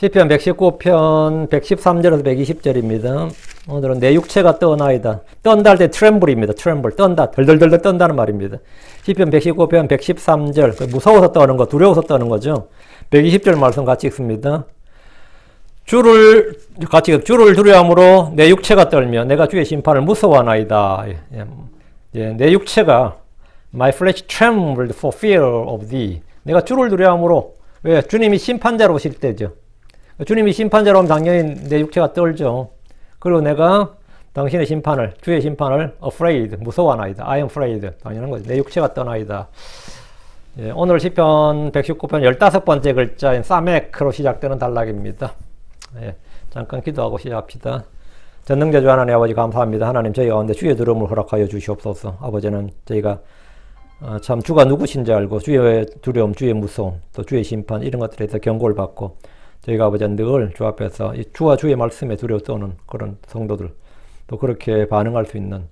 시편 119편 113절에서 120절입니다. 오늘은 내 육체가 떠나이다. 떤다 할 때 트렘블입니다. 트렘블, 떤다, 덜덜덜 떤다는 말입니다. 시편 119편 113절, 무서워서 떠는 거, 두려워서 떠는 거죠. 120절 말씀 같이 읽습니다. 주를 두려움으로 내 육체가 떨며 내가 주의 심판을 무서워하나이다. 내 육체가 My flesh trembled for fear of thee. 내가 주를 두려움으로, 왜? 주님이 심판자로 오실 때죠. 주님이 심판자로 하면 당연히 내 육체가 떨죠. 그리고 내가 당신의 심판을, 주의 심판을 afraid, 무서워하나이다. I am afraid. 당연한 거죠. 내 육체가 떠나이다. 예, 오늘 시편 119편 15번째 글자인 사멕으로 시작되는 단락입니다. 예, 잠깐 기도하고 시작합시다. 전능자주 하나님 아버지 감사합니다. 하나님 저희 가운데 주의 두려움을 허락하여 주시옵소서. 아버지는 저희가 참 주가 누구신지 알고 주의 두려움, 주의 무서움, 또 주의 심판 이런 것들에 대해서 경고를 받고 저희가 아버지는 늘 주 앞에서 주와 주의 말씀에 두려워 떠는 그런 성도들, 또 그렇게 반응할 수 있는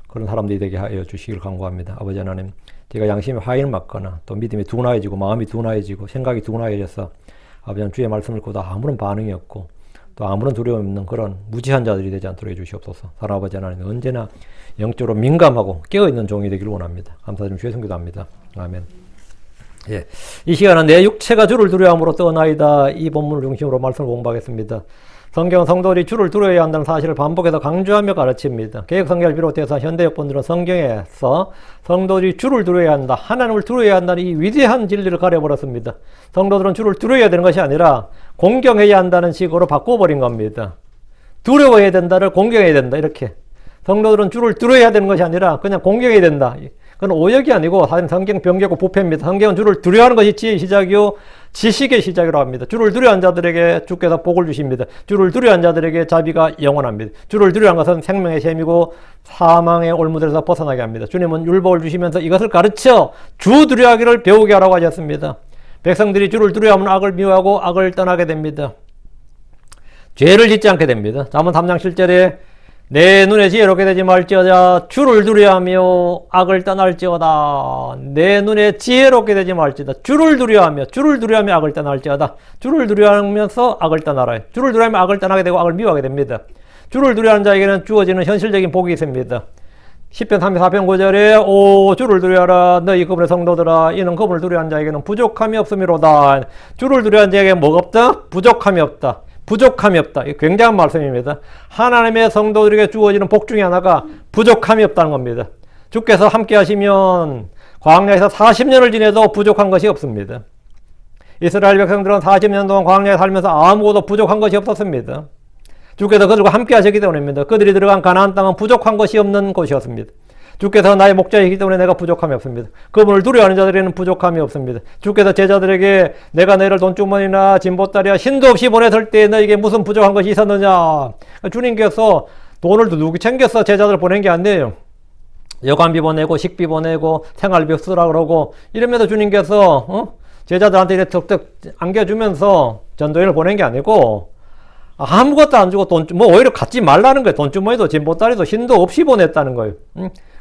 그런 사람들이 되게 하여 주시길 간구합니다. 아버지 하나님, 제가 양심이 화인을 맞거나 또 믿음이 둔하여지고 마음이 둔하여지고 생각이 둔하여져서 아버지는 주의 말씀을 듣고도 아무런 반응이 없고 또 아무런 두려움 없는 그런 무지한 자들이 되지 않도록 해주시옵소서. 사랑 아버지 하나님, 언제나 영적으로 민감하고 깨어있는 종이 되기를 원합니다. 감사드리며 주의 성기도 합니다. 아멘. 예, 이 시간은 내 육체가 주를 두려움으로 떠나이다. 이 본문을 중심으로 말씀을 공부하겠습니다. 성경은 성도들이 주를 두려워야 한다는 사실을 반복해서 강조하며 가르칩니다. 개혁성경을 비롯해서 현대역본들은 성경에서 성도들이 주를 두려워야 한다, 하나님을 두려워야 한다는 이 위대한 진리를 가려버렸습니다. 성도들은 주를 두려워야 되는 것이 아니라 공경해야 한다는 식으로 바꿔버린 겁니다. 두려워해야 된다를 공경해야 된다, 이렇게. 성도들은 주를 두려워야 되는 것이 아니라 그냥 공경해야 된다. 그건 오역이 아니고 사실 성경 변개고 부패입니다. 성경은 주를 두려워하는 것이 지혜의 시작이요 지식의 시작이라고 합니다. 주를 두려워한 자들에게 주께서 복을 주십니다. 주를 두려워한 자들에게 자비가 영원합니다. 주를 두려워한 것은 생명의 셈이고 사망의 올무들에서 벗어나게 합니다. 주님은 율법을 주시면서 이것을 가르쳐 주 두려워하기를 배우게 하라고 하셨습니다. 백성들이 주를 두려워하면 악을 미워하고 악을 떠나게 됩니다. 죄를 짓지 않게 됩니다. 잠언 3장 7절에 내 눈에 지혜롭게 되지 말지어다. 주를 두려워하며 악을 떠날지어다. 내 눈에 지혜롭게 되지 말지어다. 주를 두려워하며 악을 떠날지어다. 주를 두려워하면서 악을 떠나라. 주를 두려워하며 악을 떠나게 되고 악을 미워하게 됩니다. 주를 두려워하는 자에게는 주어지는 현실적인 복이 있습니다. 10편 34편 9절에 오 주를 두려워하라 너희 그분의 성도들아 이는 그분을 두려워하는 자에게는 부족함이 없음이로다. 주를 두려워하는 자에게 뭐가 없다? 부족함이 없다. 부족함이 없다. 굉장한 말씀입니다. 하나님의 성도들에게 주어지는 복 중에 하나가 부족함이 없다는 겁니다. 주께서 함께 하시면 광야에서 40년을 지내도 부족한 것이 없습니다. 이스라엘 백성들은 40년 동안 광야에 살면서 아무것도 부족한 것이 없었습니다. 주께서 그들과 함께 하셨기 때문입니다. 그들이 들어간 가나안 땅은 부족한 것이 없는 곳이었습니다. 주께서 나의 목자이기 때문에 내가 부족함이 없습니다. 그분을 두려워하는 자들에게는 부족함이 없습니다. 주께서 제자들에게 내가 너희를 돈주머니나 진보다리와 신도 없이 보냈을 때 너에게 무슨 부족한 것이 있었느냐. 주님께서 돈을 누구 챙겨서 제자들을 보낸 게 아니에요. 여관비 보내고 식비 보내고 생활비 쓰라 그러고 이러면서 주님께서 제자들한테 이렇게 툭툭 안겨주면서 전도인을 보낸 게 아니고 아무것도 안 주고 오히려 갖지 말라는 거예요. 돈주머니도 진보다리도 신도 없이 보냈다는 거예요.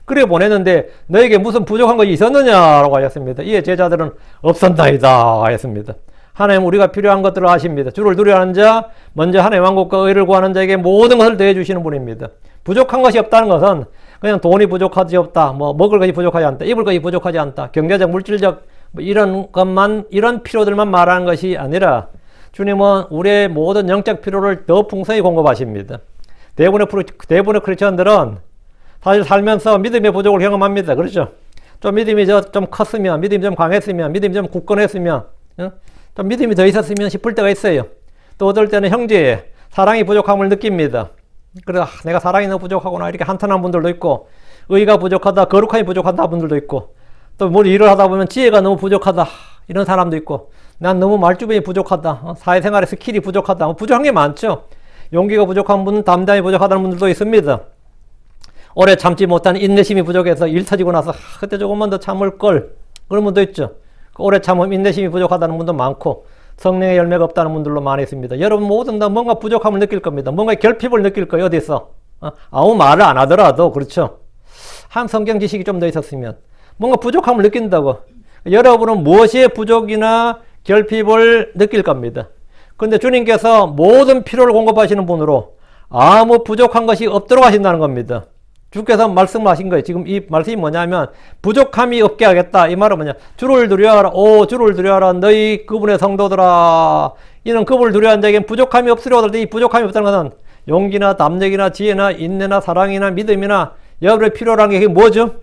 그래 보냈는데 너에게 무슨 부족한 것이 있었느냐라고 하셨습니다. 이에 제자들은 없었나이다 하였습니다. 하나님 우리가 필요한 것들을 아십니다. 주를 두려워하는 자, 먼저 하나님의 왕국과 의를 구하는 자에게 모든 것을 더해 주시는 분입니다. 부족한 것이 없다는 것은 그냥 돈이 부족하지 없다, 먹을 것이 부족하지 않다, 입을 것이 부족하지 않다, 경제적, 물질적 이런 것만, 이런 필요들만 말하는 것이 아니라 주님은 우리의 모든 영적 필요를 더 풍성히 공급하십니다. 대부분의 크리스천들은 사실 살면서 믿음의 부족을 경험합니다. 그렇죠? 좀 믿음이 좀 컸으면, 믿음이 좀 강했으면, 믿음이 좀 굳건했으면, 좀 믿음이 더 있었으면 싶을 때가 있어요. 또 어떨 때는 형제의 사랑이 부족함을 느낍니다. 그래서 내가 사랑이 너무 부족하구나 이렇게 한탄한 분들도 있고, 의가 부족하다, 거룩함이 부족하다 분들도 있고, 또 뭘 일을 하다 보면 지혜가 너무 부족하다 이런 사람도 있고, 난 너무 말주변이 부족하다, 사회생활의 스킬이 부족하다, 부족한 게 많죠. 용기가 부족한 분, 담당이 부족하다는 분들도 있습니다. 오래 참지 못한 인내심이 부족해서 일 터지고 나서 그때 조금만 더 참을 걸 그런 분도 있죠. 오래 참으면 인내심이 부족하다는 분도 많고 성령의 열매가 없다는 분들도 많이 있습니다. 여러분 모든 다 뭔가 부족함을 느낄 겁니다. 뭔가 결핍을 느낄 거예요. 어디서 아무 말을 안 하더라도. 그렇죠. 한 성경 지식이 좀 더 있었으면 뭔가 부족함을 느낀다고. 여러분은 무엇의 부족이나 결핍을 느낄 겁니다. 근데 주님께서 모든 필요를 공급하시는 분으로 아무 부족한 것이 없도록 하신다는 겁니다. 주께서 말씀하신 거예요. 지금 이 말씀이 뭐냐면 부족함이 없게 하겠다. 이 말은 뭐냐? 주를 두려워하라. 오, 주를 두려워하라. 너희 그분의 성도들아. 이는 그분을 두려워하는 자에겐 부족함이 없으려고 하더라도 이 부족함이 없다는 것은 용기나 담력이나 지혜나 인내나 사랑이나 믿음이나 여러분의 필요한 게 뭐죠?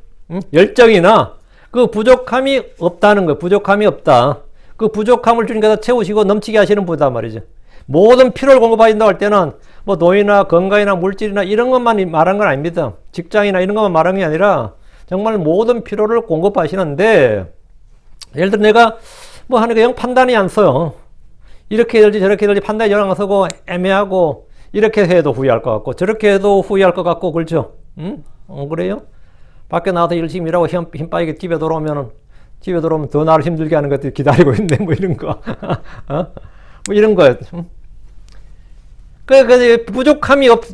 열정이나 그 부족함이 없다는 거예요. 부족함이 없다. 그 부족함을 주님께서 채우시고 넘치게 하시는 분이단 말이죠. 모든 필요를 공급하신다고 할 때는 뭐 노인이나 건강이나 물질이나 이런 것만 말한 건 아닙니다. 직장이나 이런 것만 말한 게 아니라 정말 모든 필요를 공급하시는데 예를 들어 내가 뭐 하는 게 영 판단이 안 서요. 이렇게 해야 될지 저렇게 해야 될지 판단이 영 안 서고 애매하고 이렇게 해도 후회할 것 같고 저렇게 해도 후회할 것 같고 그렇죠? 그래요? 밖에 나와서 열심히 일하고 힘 빠지게 집에 돌아오면 더 나를 힘들게 하는 것들 기다리고 있네 뭐 이런 거 뭐 이런 거예요. 그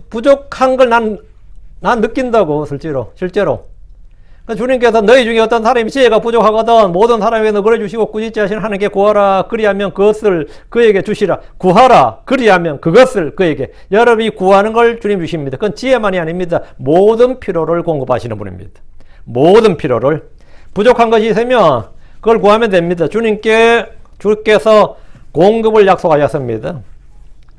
부족한 걸 난 느낀다고 실제로. 그러니까 주님께서 너희 중에 어떤 사람이 지혜가 부족하거든 모든 사람에게 너그러 주시고 꾸짖지 하시는 하나님께 구하라 그리하면 그것을 그에게 주시라. 구하라 그리하면 그것을 그에게. 여러분이 구하는 걸 주님 주십니다. 그건 지혜만이 아닙니다. 모든 필요를 공급하시는 분입니다. 모든 필요를. 부족한 것이 있으면 그걸 구하면 됩니다. 주께서 공급을 약속하셨습니다.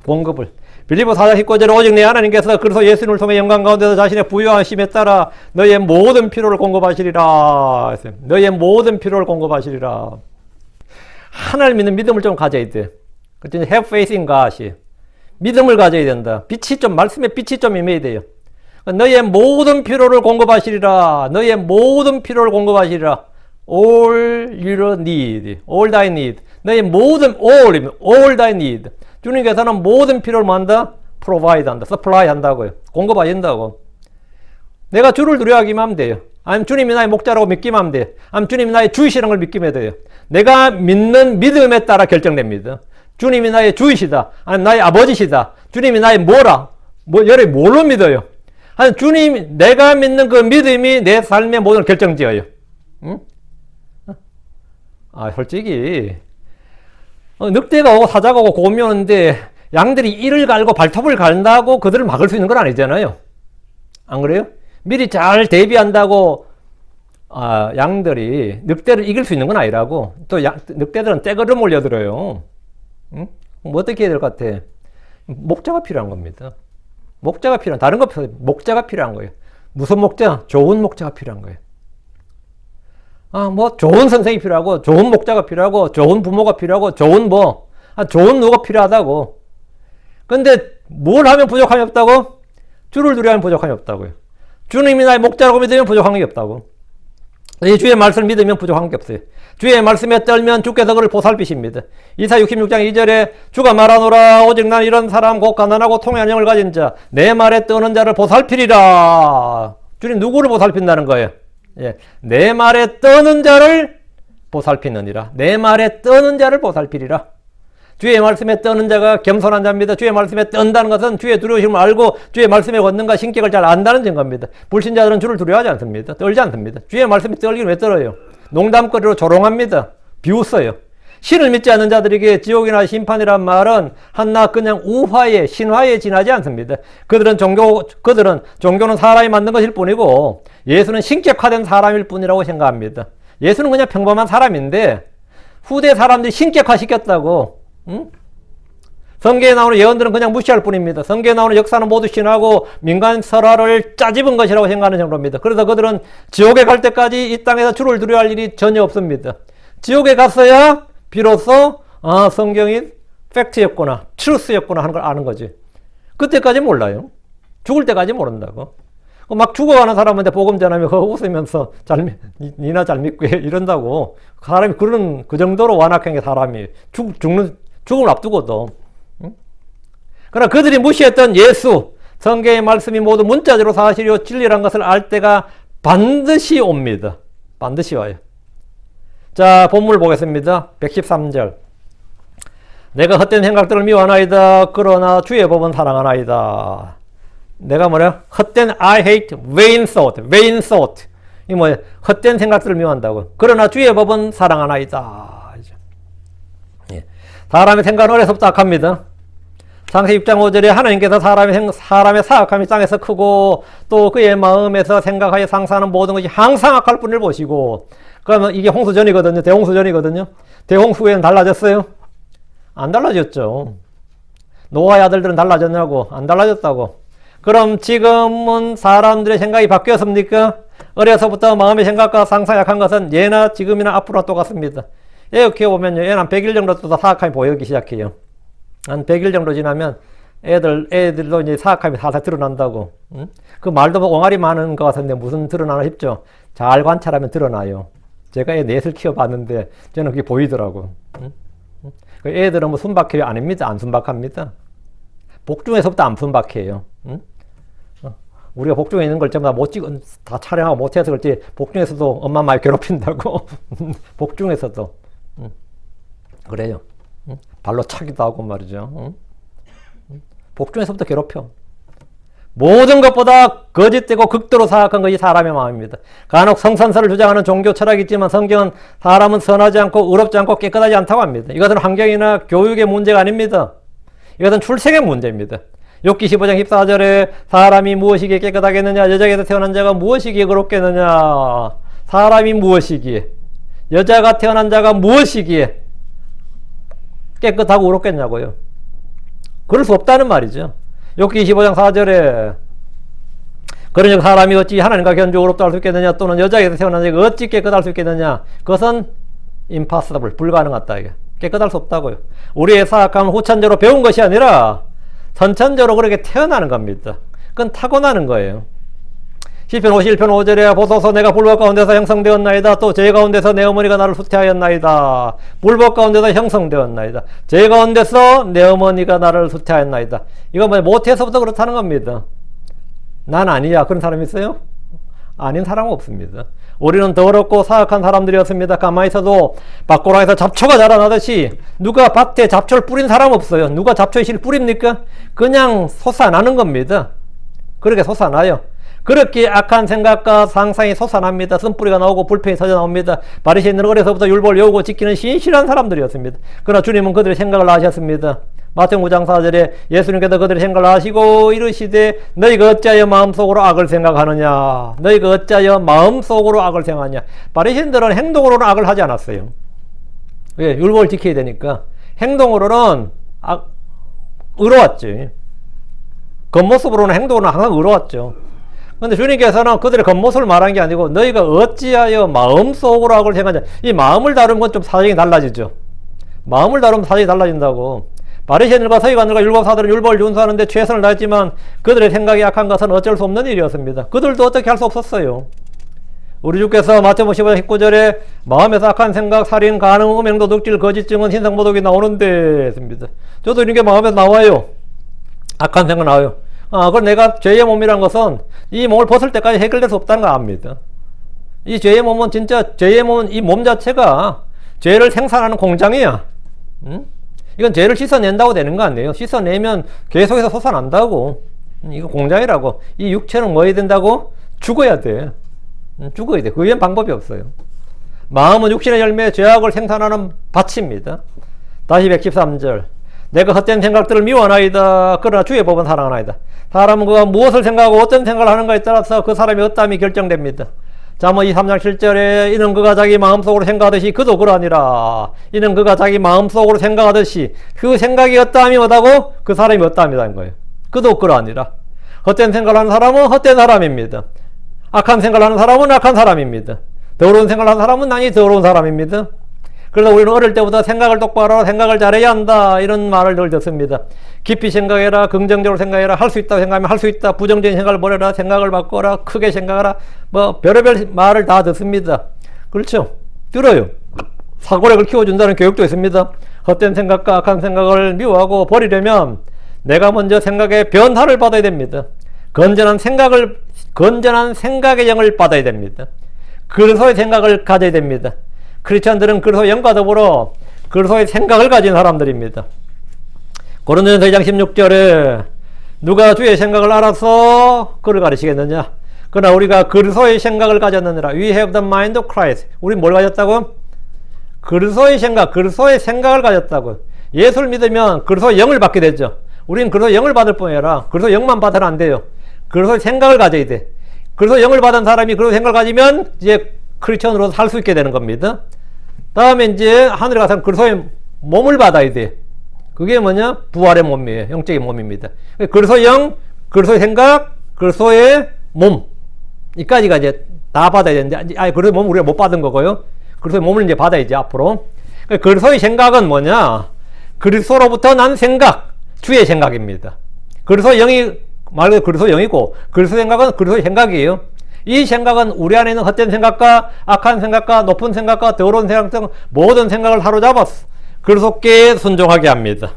공급을. 빌립보 4장 19절에 오직 내 하나님께서 그리스도 예수님을 통해 영광 가운데서 자신의 부유하심에 따라 너희의 모든 필요를 공급하시리라. 너희의 모든 필요를 공급하시리라. 하나님 믿는 믿음을 좀 가져야 돼. 그때 have faith in God. 믿음을 가져야 된다. 말씀에 빛이 좀 임해야 돼요. 너희의 모든 필요를 공급하시리라. 너희의 모든 필요를 공급하시리라. All your need. All thy need. 너희의 모든 all thy need. 주님께서는 모든 필요를 뭐 한다? provide 한다. supply 한다고요. 공급하신다고. 내가 주를 두려워하기만 하면 돼요. 아니면 주님이 나의 목자라고 믿기만 하면 돼요. 아니면 주님이 나의 주이시라는 걸 믿기만 돼요. 내가 믿는 믿음에 따라 결정됩니다. 주님이 나의 주이시다. 아니면 나의 아버지시다. 주님이 나의 여러분이 뭘로 믿어요? 아니, 내가 믿는 그 믿음이 내 삶의 모든 걸 결정지어요. 응? 솔직히, 늑대가 오고 사자가 오고 곰이 오는데 양들이 이를 갈고 발톱을 갈다고 그들을 막을 수 있는 건 아니잖아요. 안 그래요? 미리 잘 대비한다고, 양들이 늑대를 이길 수 있는 건 아니라고. 또 늑대들은 떼거름 올려들어요. 응? 뭐 어떻게 해야 될 것 같아? 목자가 필요한 겁니다. 다른 거 목자가 필요한 거예요. 무슨 목자? 좋은 목자가 필요한 거예요. 좋은 선생이 필요하고, 좋은 목자가 필요하고, 좋은 부모가 필요하고, 좋은 누가 필요하다고. 근데 뭘 하면 부족함이 없다고? 주를 두려워하면 부족함이 없다고요. 주님이 나의 목자라고 믿으면 부족한 게 없다고. 주의 말씀을 믿으면 부족한 게 없어요. 주의 말씀에 떨면 주께서 그를 보살피십니다. 이사 66장 2절에 주가 말하노라 오직 난 이런 사람 곧 가난하고 통회한 영을 가진 자 내 말에 떠는 자를 보살피리라. 주님 누구를 보살핀다는 거예요? 예, 내 말에 떠는 자를 보살피느니라. 내 말에 떠는 자를 보살피리라. 주의 말씀에 떠는 자가 겸손한 자입니다. 주의 말씀에 떤다는 것은 주의 두려우심을 알고 주의 말씀에 권능과 신격을 잘 안다는 증거입니다. 불신자들은 주를 두려워하지 않습니다. 떨지 않습니다. 주의 말씀이 떨기는 왜 떨어요? 농담거리로 조롱합니다. 비웃어요. 신을 믿지 않는 자들에게 지옥이나 심판이란 말은 한낱 그냥 우화에 신화에 지나지 않습니다. 그들은 종교는 사람이 만든 것일 뿐이고 예수는 신격화된 사람일 뿐이라고 생각합니다. 예수는 그냥 평범한 사람인데 후대 사람들이 신격화 시켰다고. 응? 성경에 나오는 예언들은 그냥 무시할 뿐입니다. 성경에 나오는 역사는 모두 신하고 민간 설화를 짜집은 것이라고 생각하는 정도입니다. 그래서 그들은 지옥에 갈 때까지 이 땅에서 주를 두려워할 일이 전혀 없습니다. 지옥에 갔어야 비로소 성경이 팩트였구나, 트루스였구나 하는 걸 아는 거지. 그때까지 몰라요. 죽을 때까지 모른다고. 막 죽어가는 사람한테 복음 전하면 웃으면서 니나 잘 믿고 해 이런다고. 사람이 그 정도로 완악한 게 사람이 죽음을 앞두고도. 그러나 그들이 무시했던 예수, 성경의 말씀이 모두 문자적으로 사실이요 진리란 것을 알 때가 반드시 옵니다. 반드시 와요. 자, 본문을 보겠습니다. 113절. 내가 헛된 생각들을 미워하나이다. 그러나 주의 법은 사랑하나이다. 내가 뭐냐? I hate vain thought. 이 뭐야? 헛된 생각들을 미워한다고. 그러나 주의 법은 사랑하나이다. 예. 사람의 생각은 어려서부터 악합니다. 창세기 6장 5절에 하나님께서 사람의 사악함이 땅에서 크고 또 그의 마음에서 생각하여 상상하는 모든 것이 항상 악할 뿐을 보시고, 그러면 이게 홍수전이거든요. 대홍수전이거든요. 대홍수에는 달라졌어요? 안 달라졌죠. 노아의 아들들은 달라졌냐고? 안 달라졌다고. 그럼 지금은 사람들의 생각이 바뀌었습니까? 어려서부터 마음의 생각과 상상이 약한 것은 예나 지금이나 앞으로나 똑같습니다. 애 키워보면요, 애는 한 100일 정도 또 사악함이 보이기 시작해요. 한 100일 정도 지나면 애들도 이제 사악함이 살살 드러난다고. 응? 그 말도 옹알이 많은 것 같은데 무슨 드러나나 싶죠? 잘 관찰하면 드러나요. 제가 애 넷을 키워봤는데 저는 그게 보이더라고. 응? 그 애들은 뭐 순박해요? 아닙니다. 안 순박합니다. 복중에서부터 안 순박해요. 응? 우리가 복중에 있는 걸 전부 다 촬영하고 못해서 그렇지, 복중에서도 엄마 많이 괴롭힌다고. 복중에서도. 그래요. 발로 차기도 하고 말이죠. 복중에서부터 괴롭혀. 모든 것보다 거짓되고 극도로 사악한 것이 사람의 마음입니다. 간혹 성선설을 주장하는 종교 철학이 있지만 성경은 사람은 선하지 않고 의롭지 않고 깨끗하지 않다고 합니다. 이것은 환경이나 교육의 문제가 아닙니다. 이것은 출생의 문제입니다. 욥기 15장 14절에 사람이 무엇이기에 깨끗하겠느냐, 여자에게서 태어난 자가 무엇이기에 의롭겠느냐, 사람이 무엇이기에, 여자가 태어난 자가 무엇이기에 깨끗하고 의롭겠냐고요. 그럴 수 없다는 말이죠. 욥기 25장 4절에 그러니 사람이 어찌 하나님과 견주 의롭다 할 수 있겠느냐, 또는 여자에게서 태어난 자가 어찌 깨끗할 수 있겠느냐. 그것은 impossible, 불가능하다. 이게 깨끗할 수 없다고요. 우리의 사악함은 후천적으로 배운 것이 아니라 선천적으로 그렇게 태어나는 겁니다. 그건 타고나는 거예요. 시편 51편 5절에 보소서 내가 불법 가운데서 형성되었나이다. 또 죄 가운데서 내 어머니가 나를 후퇴하였나이다. 불법 가운데서 형성되었나이다. 죄 가운데서 내 어머니가 나를 후퇴하였나이다. 이거 뭐 못해서부터 그렇다는 겁니다. 난 아니야. 그런 사람 있어요? 아닌 사람은 없습니다. 우리는 더럽고 사악한 사람들이었습니다. 가만히 있어도 밭고랑에서 잡초가 자라나듯이 누가 밭에 잡초를 뿌린 사람 없어요. 누가 잡초에 실 뿌립니까? 그냥 솟아나는 겁니다. 그렇게 솟아나요. 그렇게 악한 생각과 상상이 솟아납니다. 쓴뿌리가 나오고 불펜이 터져 나옵니다. 바리새인들은 어려서부터 율법을 외우고 지키는 신실한 사람들이었습니다. 그러나 주님은 그들의 생각을 아셨습니다. 마태복음 9장 4절에 예수님께서 그들의 생각을 아시고 이르시되 너희가 어찌하여 마음속으로 악을 생각하느냐, 너희가 어찌하여 마음속으로 악을 생각하냐. 바리새인들은 행동으로는 악을 하지 않았어요. 왜? 율법을 지켜야 되니까. 행동으로는 의로웠지. 겉모습으로는, 행동으로는 항상 의로웠죠. 근데 주님께서는 그들의 겉모습을 말한 게 아니고 너희가 어찌하여 마음속으로 악을 생각하냐. 이 마음을 다루면 건 좀 사정이 달라지죠. 마음을 다루면 사정이 달라진다고. 바리새인들과 서기관들과 율법사들은 율법을 준수하는데 최선을 다했지만 그들의 생각이 약한 것은 어쩔 수 없는 일이었습니다. 그들도 어떻게 할 수 없었어요. 우리 주께서 마태복음 15장 19절에 마음에서 악한 생각, 살인, 간음, 음행, 도둑질, 거짓 증언, 신성모독이 나오는데 했습니다. 저도 이런 게 마음에서 나와요. 악한 생각 나와요. 그걸 내가 죄의 몸이란 것은 이 몸을 벗을 때까지 해결될 수 없다는 거 압니다. 이 죄의 몸은 진짜, 죄의 몸은 이 몸 자체가 죄를 생산하는 공장이야. 이건 죄를 씻어낸다고 되는 거 아니에요. 씻어내면 계속해서 솟아난다고. 이거 공장이라고. 이 육체는 뭐 해야 된다고? 죽어야 돼. 죽어야 돼. 그 외엔 방법이 없어요. 마음은 육신의 열매, 죄악을 생산하는 밭입니다. 다시 113절. 내가 헛된 생각들을 미워하나이다. 그러나 주의 법은 사랑하나이다. 사람은 그가 무엇을 생각하고 어떤 생각을 하는가에 따라서 그 사람의 어떠함이 결정됩니다. 잠언 23장 7절에 이는 그가 자기 마음속으로 생각하듯이 그도 그러하니라. 이는 그가 자기 마음속으로 생각하듯이 그 생각이 어떠함이 뭐다고? 그 사람이 어떠함이라는 거예요. 그도 그러하니라. 헛된 생각을 하는 사람은 헛된 사람입니다. 악한 생각을 하는 사람은 악한 사람입니다. 더러운 생각을 하는 사람은 당연히 더러운 사람입니다. 그래서 우리는 어릴 때부터 생각을 똑바로 하라, 생각을 잘해야 한다, 이런 말을 늘 듣습니다. 깊이 생각해라, 긍정적으로 생각해라, 할 수 있다고 생각하면 할 수 있다, 부정적인 생각을 버려라, 생각을 바꿔라, 크게 생각하라, 뭐 별의별 말을 다 듣습니다. 그렇죠? 들어요. 사고력을 키워준다는 교육도 있습니다. 헛된 생각과 악한 생각을 미워하고 버리려면 내가 먼저 생각의 변화를 받아야 됩니다. 건전한 생각의 영을 받아야 됩니다. 그리스도의 생각을 가져야 됩니다. 크리스천들은 그리스도의 영과 더불어 그리스도의 생각을 가진 사람들입니다. 고린도전서 2장 16절에 누가 주의 생각을 알아서 그를 가르치겠느냐. 그러나 우리가 그리스도의 생각을 가졌느니라. We have the mind of Christ. 우리 뭘 가졌다고? 그리스도의 생각, 그리스도의 생각을 가졌다고. 예수를 믿으면 그리스도의 영을 받게 되죠. 우리는 그리스도의 영을 받을 뿐 아니라 그리스도의 영만 받으면 안 돼요. 그리스도의 생각을 가져야 돼. 그리스도의 영을 받은 사람이 그리스도의 생각을 가지면 이제 크리스천으로 살 수 있게 되는 겁니다. 다음에 이제 하늘에 가서 그리스도의 몸을 받아야 돼. 그게 뭐냐? 부활의 몸이에요. 영적인 몸입니다. 그리스도의 영, 그리스도의 생각, 그리스도의 몸. 이까지가 이제 다 받아야 되는데, 그리스도의 몸을 우리가 못 받은 거고요. 그리스도의 몸을 이제 받아야지, 앞으로. 그리스도의 생각은 뭐냐? 그리스도로부터 난 생각, 주의 생각입니다. 그리스도의 영이, 말 그대로 그리스도의 영이고, 그리스도의 생각은 그리스도의 생각이에요. 이 생각은 우리 안에 있는 헛된 생각과 악한 생각과 높은 생각과 더러운 생각 등 모든 생각을 사로잡았어. 그리스도께 순종하게 합니다.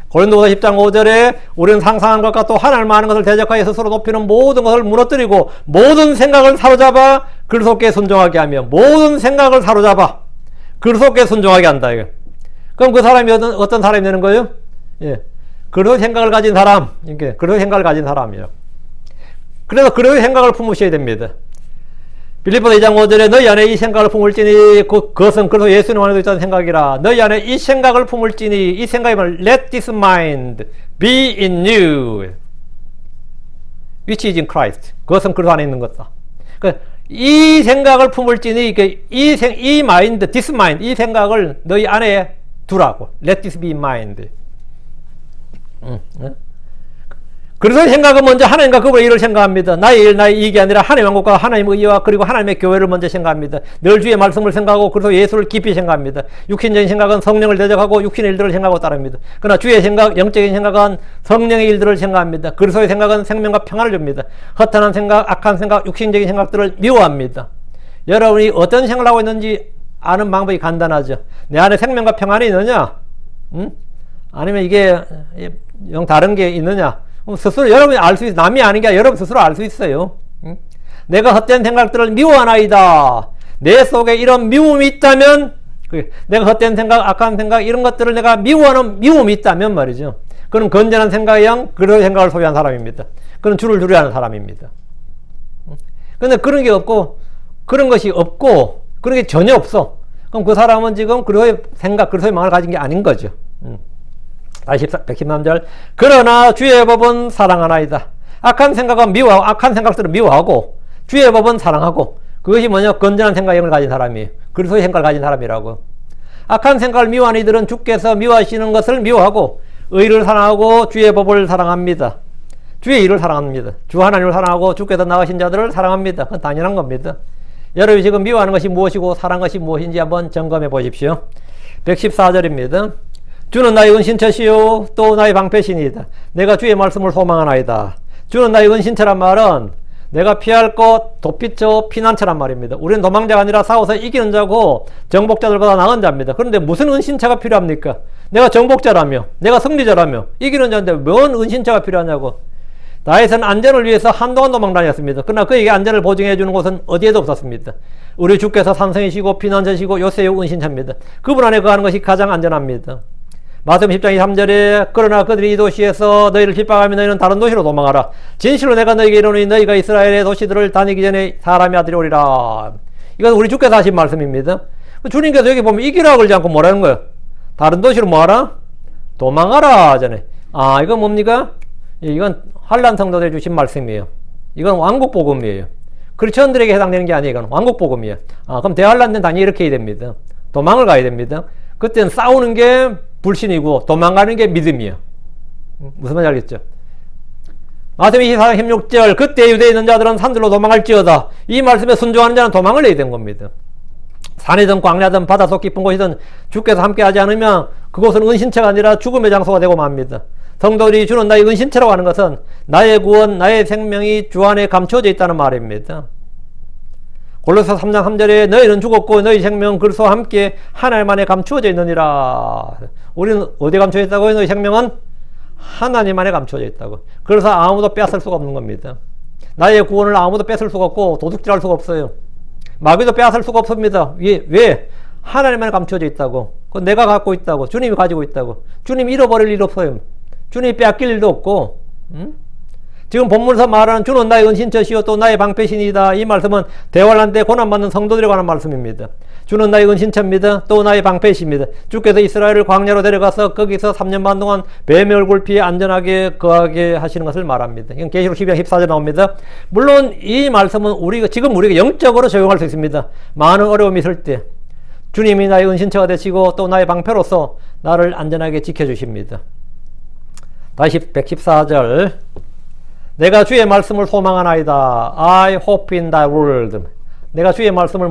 고린도후서 10장 5절에 우리는 상상한 것과 또 하나님을 아는 것을 대적하여 스스로 높이는 모든 것을 무너뜨리고 모든 생각을 사로잡아 그리스도께 순종하게 하며 모든 생각을 사로잡아 그리스도께 순종하게 한다. 이거. 그럼 그 사람이 어떤 사람이 되는 거예요? 예. 그리스도의 생각을 가진 사람, 이렇게 그리스도의 생각을 가진 사람이요. 그래서 그리스도의 생각을 품으셔야 됩니다. 빌립보서 2장 5절에 너희 안에 이 생각을 품을지니 그것은 그리스도 예수님 안에도 있다는 생각이라. 너희 안에 이 생각을 품을지니 이 생각이 말 Let this mind be in you which is in Christ. 그것은 그리스도 안에 있는 것이다. 그러니까 이 생각을 품을지니 이 마인드, this mind, 이 생각을 너희 안에 두라고. Let this be in mind. 그래서 생각은 먼저 하나님과 그분의 일을 생각합니다. 나의 일, 나의 이익이 아니라 하나님의 왕국과 하나님의 의와 그리고 하나님의 교회를 먼저 생각합니다. 늘 주의 말씀을 생각하고 그래서 예수를 깊이 생각합니다. 육신적인 생각은 성령을 대적하고 육신의 일들을 생각하고 따릅니다. 그러나 주의 생각, 영적인 생각은 성령의 일들을 생각합니다. 그리스도의 생각은 생명과 평안을 줍니다. 허탄한 생각, 악한 생각, 육신적인 생각들을 미워합니다. 여러분이 어떤 생각을 하고 있는지 아는 방법이 간단하죠. 내 안에 생명과 평안이 있느냐? 아니면 이게 영 다른 게 있느냐? 스스로 여러분이 알 수 있어요. 남이 아닌 게 아니라 여러분 스스로 알 수 있어요. 내가 헛된 생각들을 미워하나이다. 내 속에 이런 미움이 있다면, 내가 헛된 생각, 악한 생각 이런 것들을 내가 미워하는 미움이 있다면 말이죠. 그는 건전한 생각의 영, 그런 생각을 소유한 사람입니다. 그는 주를 두려워하는 사람입니다. 근데 그런 게 없고, 그런 것이 없고, 그런 게 전혀 없어. 그럼 그 사람은 지금 그리스도의 생각, 그리스도의 마음을 가진 게 아닌 거죠. 113절. 그러나 주의 법은 사랑하나이다. 악한 생각은 악한 생각들을 미워하고, 주의 법은 사랑하고, 그것이 뭐냐? 건전한 생각을 가진 사람이에요. 그리스도의 생각을 가진 사람이라고. 악한 생각을 미워하는 이들은 주께서 미워하시는 것을 미워하고, 의를 사랑하고, 주의 법을 사랑합니다. 주의 일을 사랑합니다. 주 하나님을 사랑하고, 주께서 나가신 자들을 사랑합니다. 그건 당연한 겁니다. 여러분이 지금 미워하는 것이 무엇이고, 사랑하는 것이 무엇인지 한번 점검해 보십시오. 114절입니다. 주는 나의 은신처시요 또 나의 방패시니이다. 내가 주의 말씀을 소망하나이다. 주는 나의 은신처란 말은 내가 피할 것, 도피처, 피난처란 말입니다. 우리는 도망자가 아니라 싸워서 이기는 자고 정복자들보다 나은 자입니다. 그런데 무슨 은신처가 필요합니까? 내가 정복자라며, 내가 승리자라며 이기는 자인데 뭔 은신처가 필요하냐고. 다윗은 안전을 위해서 한동안 도망 다녔습니다. 그러나 그에게 안전을 보증해 주는 곳은 어디에도 없었습니다. 우리 주께서 산성이시고 피난처시고 요새의 은신처입니다. 그분 안에 거하는 것이 가장 안전합니다. 마태복음 10장 23절에 그러나 그들이 이 도시에서 너희를 핍박하면 너희는 다른 도시로 도망하라. 진실로 내가 너희에게 이르노니 너희가 이스라엘의 도시들을 다니기 전에 사람의 아들이 오리라. 이건 우리 주께서 하신 말씀입니다. 주님께서 여기 보면 이기라 그러지 않고 뭐라는 거예요? 다른 도시로 뭐하라? 도망하라 하잖아요. 아, 이건 뭡니까? 이건 환란 성도들에 주신 말씀이에요. 이건 왕국복음이에요. 크리스천들에게 해당되는 게 아니에요. 이건 왕국복음이에요. 아, 그럼 대환란 때는 당연히 이렇게 해야 됩니다. 도망을 가야 됩니다. 그때는 싸우는 게 불신이고 도망가는 게 믿음이에요. 무슨 말인지 알겠죠? 마태복음 24장 16절 그때 유대에 있는 자들은 산들로 도망할지어다. 이 말씀에 순종하는 자는 도망을 내야 되는 겁니다. 산이든 광야든 바닷속 깊은 곳이든 주께서 함께하지 않으면 그곳은 은신처가 아니라 죽음의 장소가 되고 맙니다. 성도들이 주는 나의 은신처라고 하는 것은 나의 구원, 나의 생명이 주 안에 감춰져 있다는 말입니다. 골로새 3장 3절에 너희는 죽었고 너희 생명은 그리스도와 함께 하나님 안에 감추어져 있느니라. 우리는 어디에 감춰져 있다고요? 너희 생명은 하나님 안에 감춰져 있다고. 그래서 아무도 빼앗을 수가 없는 겁니다. 나의 구원을 아무도 뺏을 수가 없고 도둑질할 수가 없어요. 마귀도 빼앗을 수가 없습니다. 왜? 하나님 안에 감춰져 있다고. 그건 내가 갖고 있다고. 주님이 가지고 있다고. 주님이 잃어버릴 일 없어요. 주님이 빼앗길 일도 없고. 지금 본문에서 말하는 주는 나의 은신처시요 또 나의 방패신이다. 이 말씀은 대환란 때 고난받는 성도들에 관한 말씀입니다. 주는 나의 은신처입니다. 또 나의 방패신입니다. 주께서 이스라엘을 광야로 데려가서 거기서 3년 반 동안 뱀의 얼굴 피해 안전하게 거하게 하시는 것을 말합니다. 이건 계시록 12장 14절 나옵니다. 물론 이 말씀은 지금 우리가 영적으로 적용할 수 있습니다. 많은 어려움이 있을 때 주님이 나의 은신처가 되시고 또 나의 방패로서 나를 안전하게 지켜주십니다. 다시 114절. 내가 주의 말씀을 소망하나이다. I hope in thy word. 내가 주의 말씀을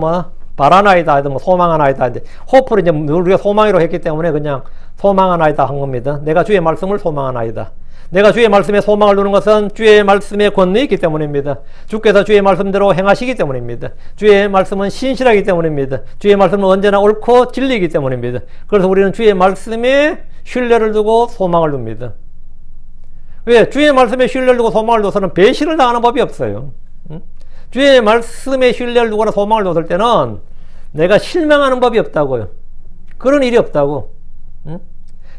바라나이다. 소망하나이다. hope를 이제 우리가 소망이로 했기 때문에 그냥 소망하나이다 한 겁니다. 내가 주의 말씀을 소망하나이다. 내가 주의 말씀에 소망을 두는 것은 주의 말씀에 권능이 있기 때문입니다. 주께서 주의 말씀대로 행하시기 때문입니다. 주의 말씀은 신실하기 때문입니다. 주의 말씀은 언제나 옳고 진리이기 때문입니다. 그래서 우리는 주의 말씀에 신뢰를 두고 소망을 둡니다. 왜? 주의 말씀에 신뢰를 두고 소망을 둬서는 배신을 당하는 법이 없어요. 주의 말씀에 신뢰를 두거나 소망을 뒀을 때는 내가 실망하는 법이 없다고요. 그런 일이 없다고.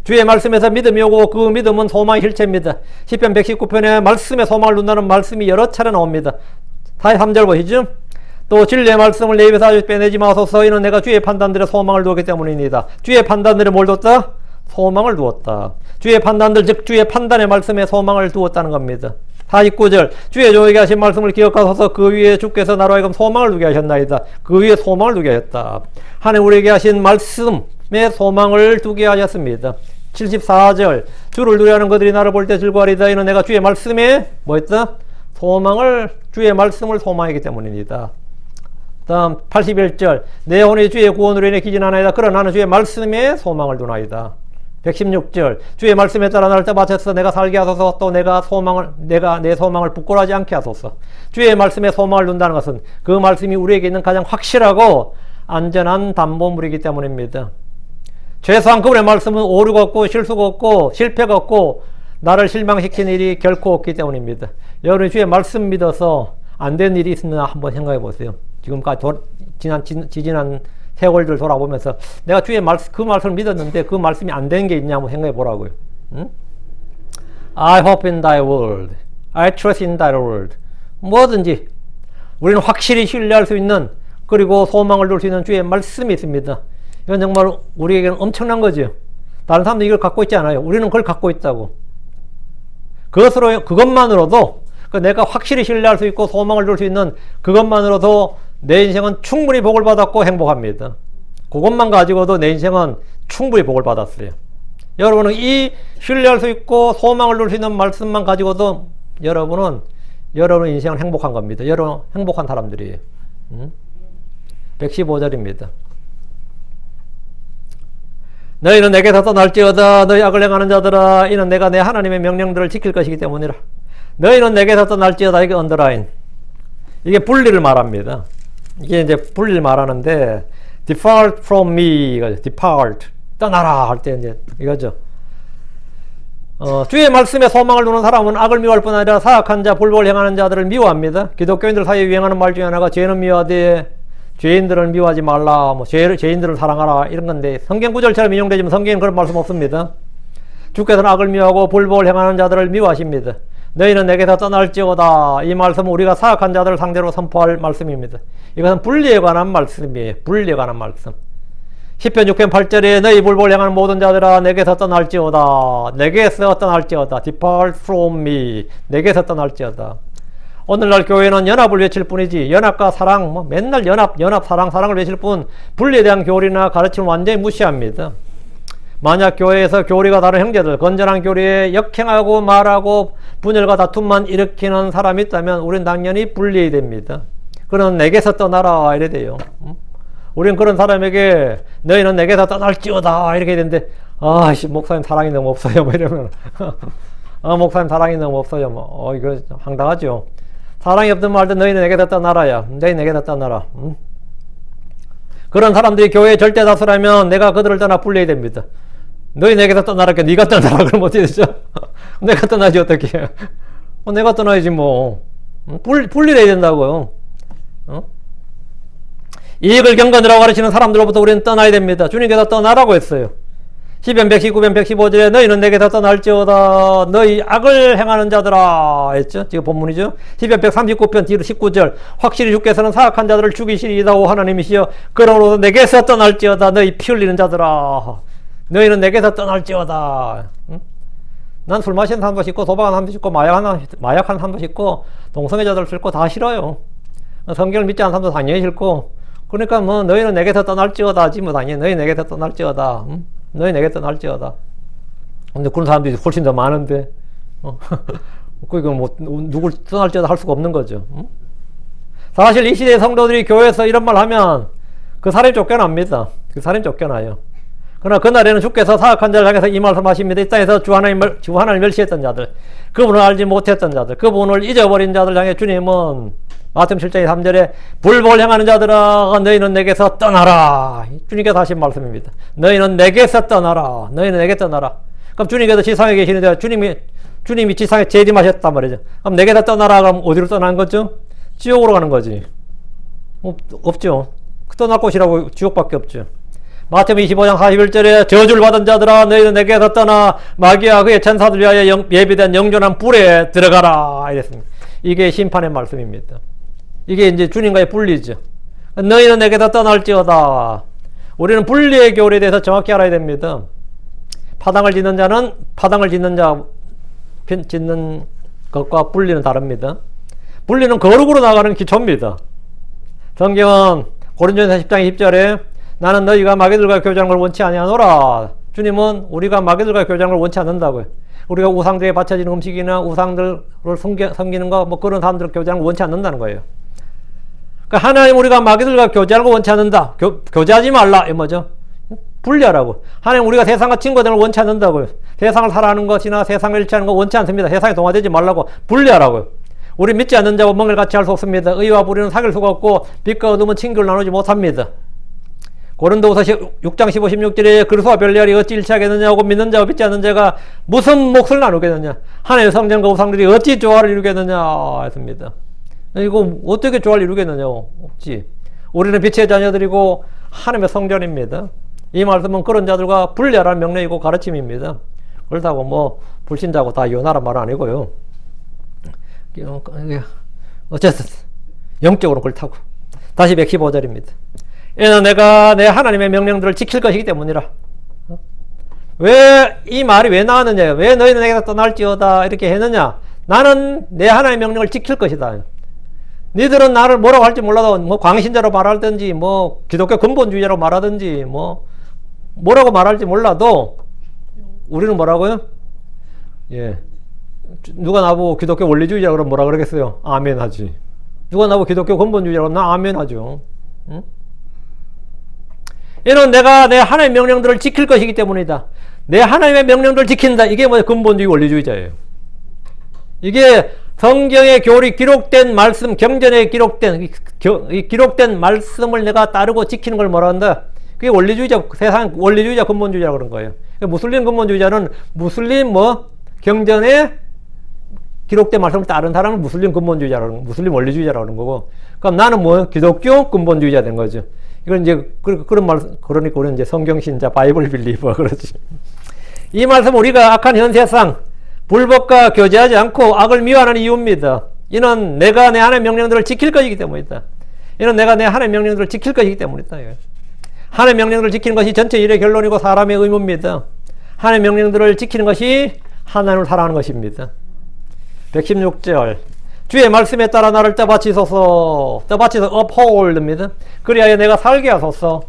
주의 말씀에서 믿음이 오고 그 믿음은 소망의 실체입니다. 시편 119편에 말씀에 소망을 둔다는 말씀이 여러 차례 나옵니다. 다시 3절 보시죠. 또 진리의 말씀을 내 입에서 아주 빼내지 마소서. 이는 내가 주의 판단들에 소망을 두었기 때문입니다. 주의 판단들에 뭘 뒀다? 소망을 두었다. 주의 판단들, 즉 주의 판단의 말씀에 소망을 두었다는 겁니다. 49절. 주의 종에게 하신 말씀을 기억하소서. 그 위에 주께서 나로 하여금 소망을 두게 하셨나이다. 그 위에 소망을 두게 하셨다. 하나님 우리에게 하신 말씀에 소망을 두게 하셨습니다. 74절. 주를 누리하는 그들이 나를 볼 때 즐거워하리다. 이는 내가 주의 말씀에 뭐 했다? 주의 말씀을 소망하기 때문입니다. 다음 81절. 내 혼이 주의 구원으로 인해 기진하나이다. 그러나 나는 주의 말씀에 소망을 두나이다. 116절. 주의 말씀에 따라 나를 떠받쳐서 내가 살게 하소서. 또 내가 내 소망을 부끄러워하지 않게 하소서. 주의 말씀에 소망을 둔다는 것은 그 말씀이 우리에게 있는 가장 확실하고 안전한 담보물이기 때문입니다. 최소한 그분의 말씀은 오류가 없고 실수가 없고 실패가 없고 나를 실망시키는 일이 결코 없기 때문입니다. 여러분이 주의 말씀 믿어서 안 된 일이 있으면 한번 생각해 보세요. 지금까지 지지난 세월들 돌아보면서 내가 주의 그 말씀을 믿었는데 그 말씀이 안 된 게 있냐 한번 생각해 보라고요. 응? I hope in thy word. I trust in thy word. 뭐든지 우리는 확실히 신뢰할 수 있는 그리고 소망을 둘 수 있는 주의 말씀이 있습니다. 이건 정말 우리에게는 엄청난 거죠. 다른 사람들이 이걸 갖고 있지 않아요. 우리는 그걸 갖고 있다고. 그것만으로도 내가 확실히 신뢰할 수 있고 소망을 둘 수 있는 그것만으로도 내 인생은 충분히 복을 받았고 행복합니다. 그것만 가지고도 내 인생은 충분히 복을 받았어요. 여러분은 이 신뢰할 수 있고 소망을 둘 수 있는 말씀만 가지고도 여러분 인생은 행복한 겁니다. 여러분 행복한 사람들이에요. 115절입니다. 너희는 내게서 떠날지어다. 너희 악을 행하는 자들아, 이는 내가 내 하나님의 명령들을 지킬 것이기 때문이라. 너희는 내게서 떠날지어다. 이게 언더라인. 이게 분리를 말합니다. 이게 이제 분리를 말하는데 depart from me 이거죠. depart 떠나라 할 때 이제 이거죠. 주의 말씀에 소망을 두는 사람은 악을 미워할 뿐 아니라 사악한 자, 불법을 행하는 자들을 미워합니다. 기독교인들 사이에 유행하는 말 중에 하나가 죄는 미워하되 죄인들을 미워하지 말라, 죄인들을 사랑하라 이런 건데 성경 구절처럼 인용되지만 성경에는 그런 말씀 없습니다. 주께서는 악을 미워하고 불법을 행하는 자들을 미워하십니다. 너희는 내게서 떠날지어다. 이 말씀은 우리가 사악한 자들을 상대로 선포할 말씀입니다. 이것은 분리에 관한 말씀이에요. 분리에 관한 말씀. 시편 6편 8절에 너희 불법을 행하는 모든 자들아 내게서 떠날지어다. 내게서 떠날지어다. Depart from me. 내게서 떠날지어다. 오늘날 교회는 연합을 외칠 뿐이지 연합과 사랑, 맨날 연합, 사랑을 외칠 뿐 분리에 대한 교리나 가르침을 완전히 무시합니다. 만약 교회에서 교리가 다른 형제들, 건전한 교리에 역행하고 말하고 분열과 다툼만 일으키는 사람이 있다면 우리는 당연히 분리해야 됩니다. 그는 내게서 떠나라 이래 돼요. 우리는 그런 사람에게 너희는 내게서 떠날지어다 이렇게 되는데 목사님 사랑이 너무 없어요 뭐 이러면 목사님 사랑이 너무 없어요 이거 황당하죠. 사랑이 없든 말든 너희는 내게서 떠나라야. 너희 내게서 떠나라. 그런 사람들이 교회의 절대 다수라면 내가 그들을 떠나 분리해야 됩니다. 너희 내게서 떠나라. 네가 떠나라. 그럼 어떻게 되죠? 내가 떠나지 어떻게 해. 내가 떠나야지 뭐. 분리를 해야 된다고요. 이익을 경건이라고 가르치는 사람들로부터 우리는 떠나야 됩니다. 주님께서 떠나라고 했어요. 시편 119편 115절에 너희는 내게서 떠날지어다 너희 악을 행하는 자들아 했죠. 지금 본문이죠. 시편 139편 뒤로 19절 확실히 주께서는 사악한 자들을 죽이시리이다 오 하나님이시여 그러므로 내게서 떠날지어다 너희 피 흘리는 자들아 너희는 내게서 떠날지어다. 응? 난 술 마시는 사람도 싫고 도박하는 사람도 싫고 마약하는 사람도 싫고 동성애자들 싫고 다 싫어요. 성경을 믿지 않는 사람도 당연히 싫고 그러니까 뭐 너희는 내게서 떠날지어다 하지 뭐 당연히 너희 내게서 떠날지어다. 응? 너희 내게 떠날지어다. 근데 그런 사람들이 훨씬 더 많은데, 그러니까 뭐, 누굴 떠날지어다 할 수가 없는 거죠. 사실 이 시대의 성도들이 교회에서 이런 말 하면 그 사람이 쫓겨납니다. 그 사람이 쫓겨나요. 그러나 그날에는 주께서 사악한 자를 향해서 이 말씀 하십니다. 이 땅에서 주 하나님을 멸시했던 자들, 그분을 알지 못했던 자들, 그분을 잊어버린 자들 향해 주님은 마태복음 7장 3절에 불복을 향하는 자들아 너희는 내게서 떠나라. 주님께서 하신 말씀입니다. 너희는 내게서 떠나라. 너희는 내게 떠나라. 그럼 주님께서 지상에 계시는데 주님이 지상에 재림하셨단 말이죠. 그럼 내게서 떠나라. 그럼 어디로 떠나는 거죠? 지옥으로 가는 거지. 없죠. 떠날 곳이라고 지옥밖에 없죠. 마태복음 25장 41절에 저주를 받은 자들아 너희는 내게서 떠나 마귀와 그의 천사들 위하여 예비된 영존한 불에 들어가라. 이랬습니다. 이게 심판의 말씀입니다. 이게 이제 주님과의 분리죠. 너희는 내게서 떠날지어다. 우리는 분리의 교리에 대해서 정확히 알아야 됩니다. 파당을 짓는 자는 파당을 짓는 것과 분리는 다릅니다. 분리는 거룩으로 나가는 기초입니다. 성경은 고린도전서 10장 20절에 나는 너희가 마귀들과 교제하는 걸 원치 아니하노라. 주님은 우리가 마귀들과 교제하는 걸 원치 않는다고요. 우리가 우상들에게 바쳐지는 음식이나 우상들을 섬기는 거 뭐 그런 사람들을 교제하는 걸 원치 않는다는 거예요. 그러니까 하나님 우리가 마귀들과 교제하는 걸 원치 않는다. 교제하지 말라. 이 뭐죠? 분리하라고. 하나님 우리가 세상과 친구되는 걸 원치 않는다고요. 세상을 살아가는 것이나 세상을 일치하는 거 원치 않습니다. 세상에 동화되지 말라고 분리하라고요. 우리 믿지 않는 자와 멍을 같이 할 수 없습니다. 의와 불의는 사귈 수가 없고 빛과 어둠은 친교를 나누지 못합니다. 고린도후서 6장 15, 16절에 그리스도와 별리하리 어찌 일치하겠느냐고 믿는 자와 믿지 않는 자가 무슨 몫을 나누겠느냐 하나님의 성전과 우상들이 어찌 조화를 이루겠느냐 했습니다. 이거 어떻게 조화를 이루겠느냐 없지. 우리는 빛의 자녀들이고 하나님의 성전입니다. 이 말씀은 그런 자들과 분리하라는 명령이고 가르침입니다. 그렇다고 뭐 불신자고 다 이혼하라는 말은 아니고요. 어쨌든 영적으로 그렇다고. 다시 115절입니다. 이는 내가 내 하나님의 명령들을 지킬 것이기 때문이라. 왜 이 말이 왜 나왔느냐? 왜 너희는 내게서 떠날지어다 이렇게 했느냐? 나는 내 하나님의 명령을 지킬 것이다. 니들은 나를 뭐라고 할지 몰라도 뭐 광신자로 말하든지 뭐 기독교 근본주의자로 말하든지 뭐라고 말할지 몰라도 우리는 뭐라고요? 예. 누가 나보고 기독교 원리주의자 그러면 뭐라 그러겠어요? 아멘 하지. 누가 나보고 기독교 근본주의자 그러면 나 아멘 하죠. 응? 이는 내가 내 하나님의 명령들을 지킬 것이기 때문이다. 내 하나님의 명령들을 지킨다. 이게 뭐 근본주의 원리주의자예요. 이게 성경의 교리 기록된 말씀, 경전에 기록된 말씀을 내가 따르고 지키는 걸 뭐라 한다? 그게 원리주의자, 세상 원리주의자, 근본주의자라고 그런 거예요. 무슬림 근본주의자는 무슬림 경전에 기록된 말씀을 따른 사람은 무슬림 근본주의자라는, 무슬림 원리주의자라고 그런 거고. 그럼 나는 기독교 근본주의자 된 거죠. 이건 이제 그런 말, 그러니까 우리는 이제 성경신자, 바이블 빌리버 그러지. 이 말씀 우리가 악한 현 세상 불법과 교제하지 않고 악을 미워하는 이유입니다. 이는 내가 내 하나님의 명령들을 지킬 것이기 때문이다. 이는 내가 내 하나님의 명령들을 지킬 것이기 때문이다. 하나님의 명령들을 지키는 것이 전체 일의 결론이고 사람의 의무입니다. 하나님의 명령들을 지키는 것이 하나님을 사랑하는 것입니다. 116절 주의 말씀에 따라 나를 떠받치소서. uphold입니다. 그리하여 내가 살게 하소서.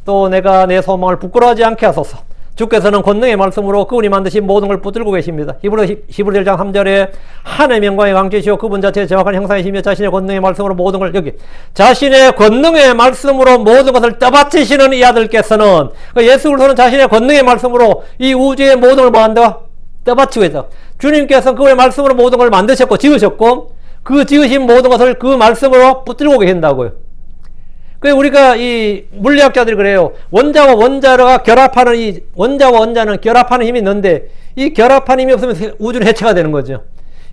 또 내가 내 소망을 부끄러워하지 않게 하소서. 주께서는 권능의 말씀으로 그분이 만드신 모든 걸 붙들고 계십니다. 히브리서 1장 3절에 하나님의 영광의 강제시오 그분 자체의 정확한 형상이시며 자신의 권능의 말씀으로 모든 걸 여기 자신의 권능의 말씀으로 모든 것을 떠받치시는 이 아들께서는 예수 그리스도는 자신의 권능의 말씀으로 이 우주의 모든 걸 뭐한다? 떠받치고 있다. 주님께서는 그분의 말씀으로 모든 걸 만드셨고 지으셨고 그 지으신 모든 것을 그 말씀으로 붙들고 계신다고요. 그래서 우리가 이 물리학자들이 그래요. 원자와 원자가 결합하는 이 원자와 원자는 결합하는 힘이 있는데 이 결합하는 힘이 없으면 우주는 해체가 되는 거죠.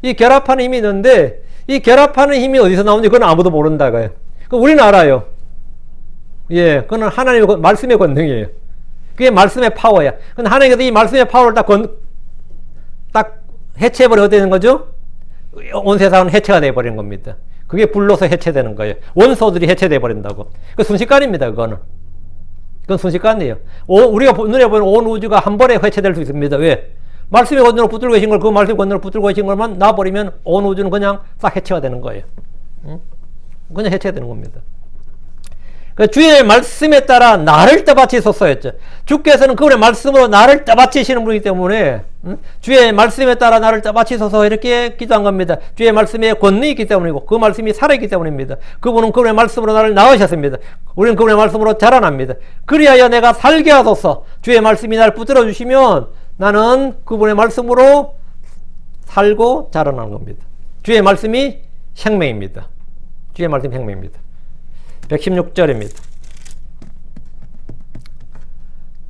이 결합하는 힘이 있는데 이 결합하는 힘이 어디서 나오는지 그건 아무도 모른다고요. 우리는 알아요. 예, 그건 하나님의 말씀의 권능이에요. 그게 말씀의 파워야. 근데 하나님께서 이 말씀의 파워를 딱 해체해버려 되는 거죠? 온 세상은 해체가 돼버리는 겁니다. 그게 불로서 해체되는 거예요. 원소들이 해체돼 버린다고. 그 순식간입니다. 그거는. 그건 순식간이에요. 우리가 눈에 보이는 온 우주가 한 번에 해체될 수 있습니다. 왜? 말씀의 권능으로 붙들고 계신 걸, 그 말씀의 권능으로 붙들고 계신 것만 놔버리면 온 우주는 그냥 싹 해체가 되는 거예요. 그냥 해체가 되는 겁니다. 그 주의 말씀에 따라 나를 떠받치소서 했죠. 주께서는 그분의 말씀으로 나를 떠받치시는 분이기 때문에 주의 말씀에 따라 나를 떠받치소서 이렇게 기도한 겁니다. 주의 말씀에 권능이 있기 때문이고 그 말씀이 살아있기 때문입니다. 그분은 그분의 말씀으로 나를 낳으셨습니다. 우리는 그분의 말씀으로 자라납니다. 그리하여 내가 살게 하소서. 주의 말씀이 나를 붙들어 주시면 나는 그분의 말씀으로 살고 자라나는 겁니다. 주의 말씀이 생명입니다. 주의 말씀이 생명입니다. 116절입니다.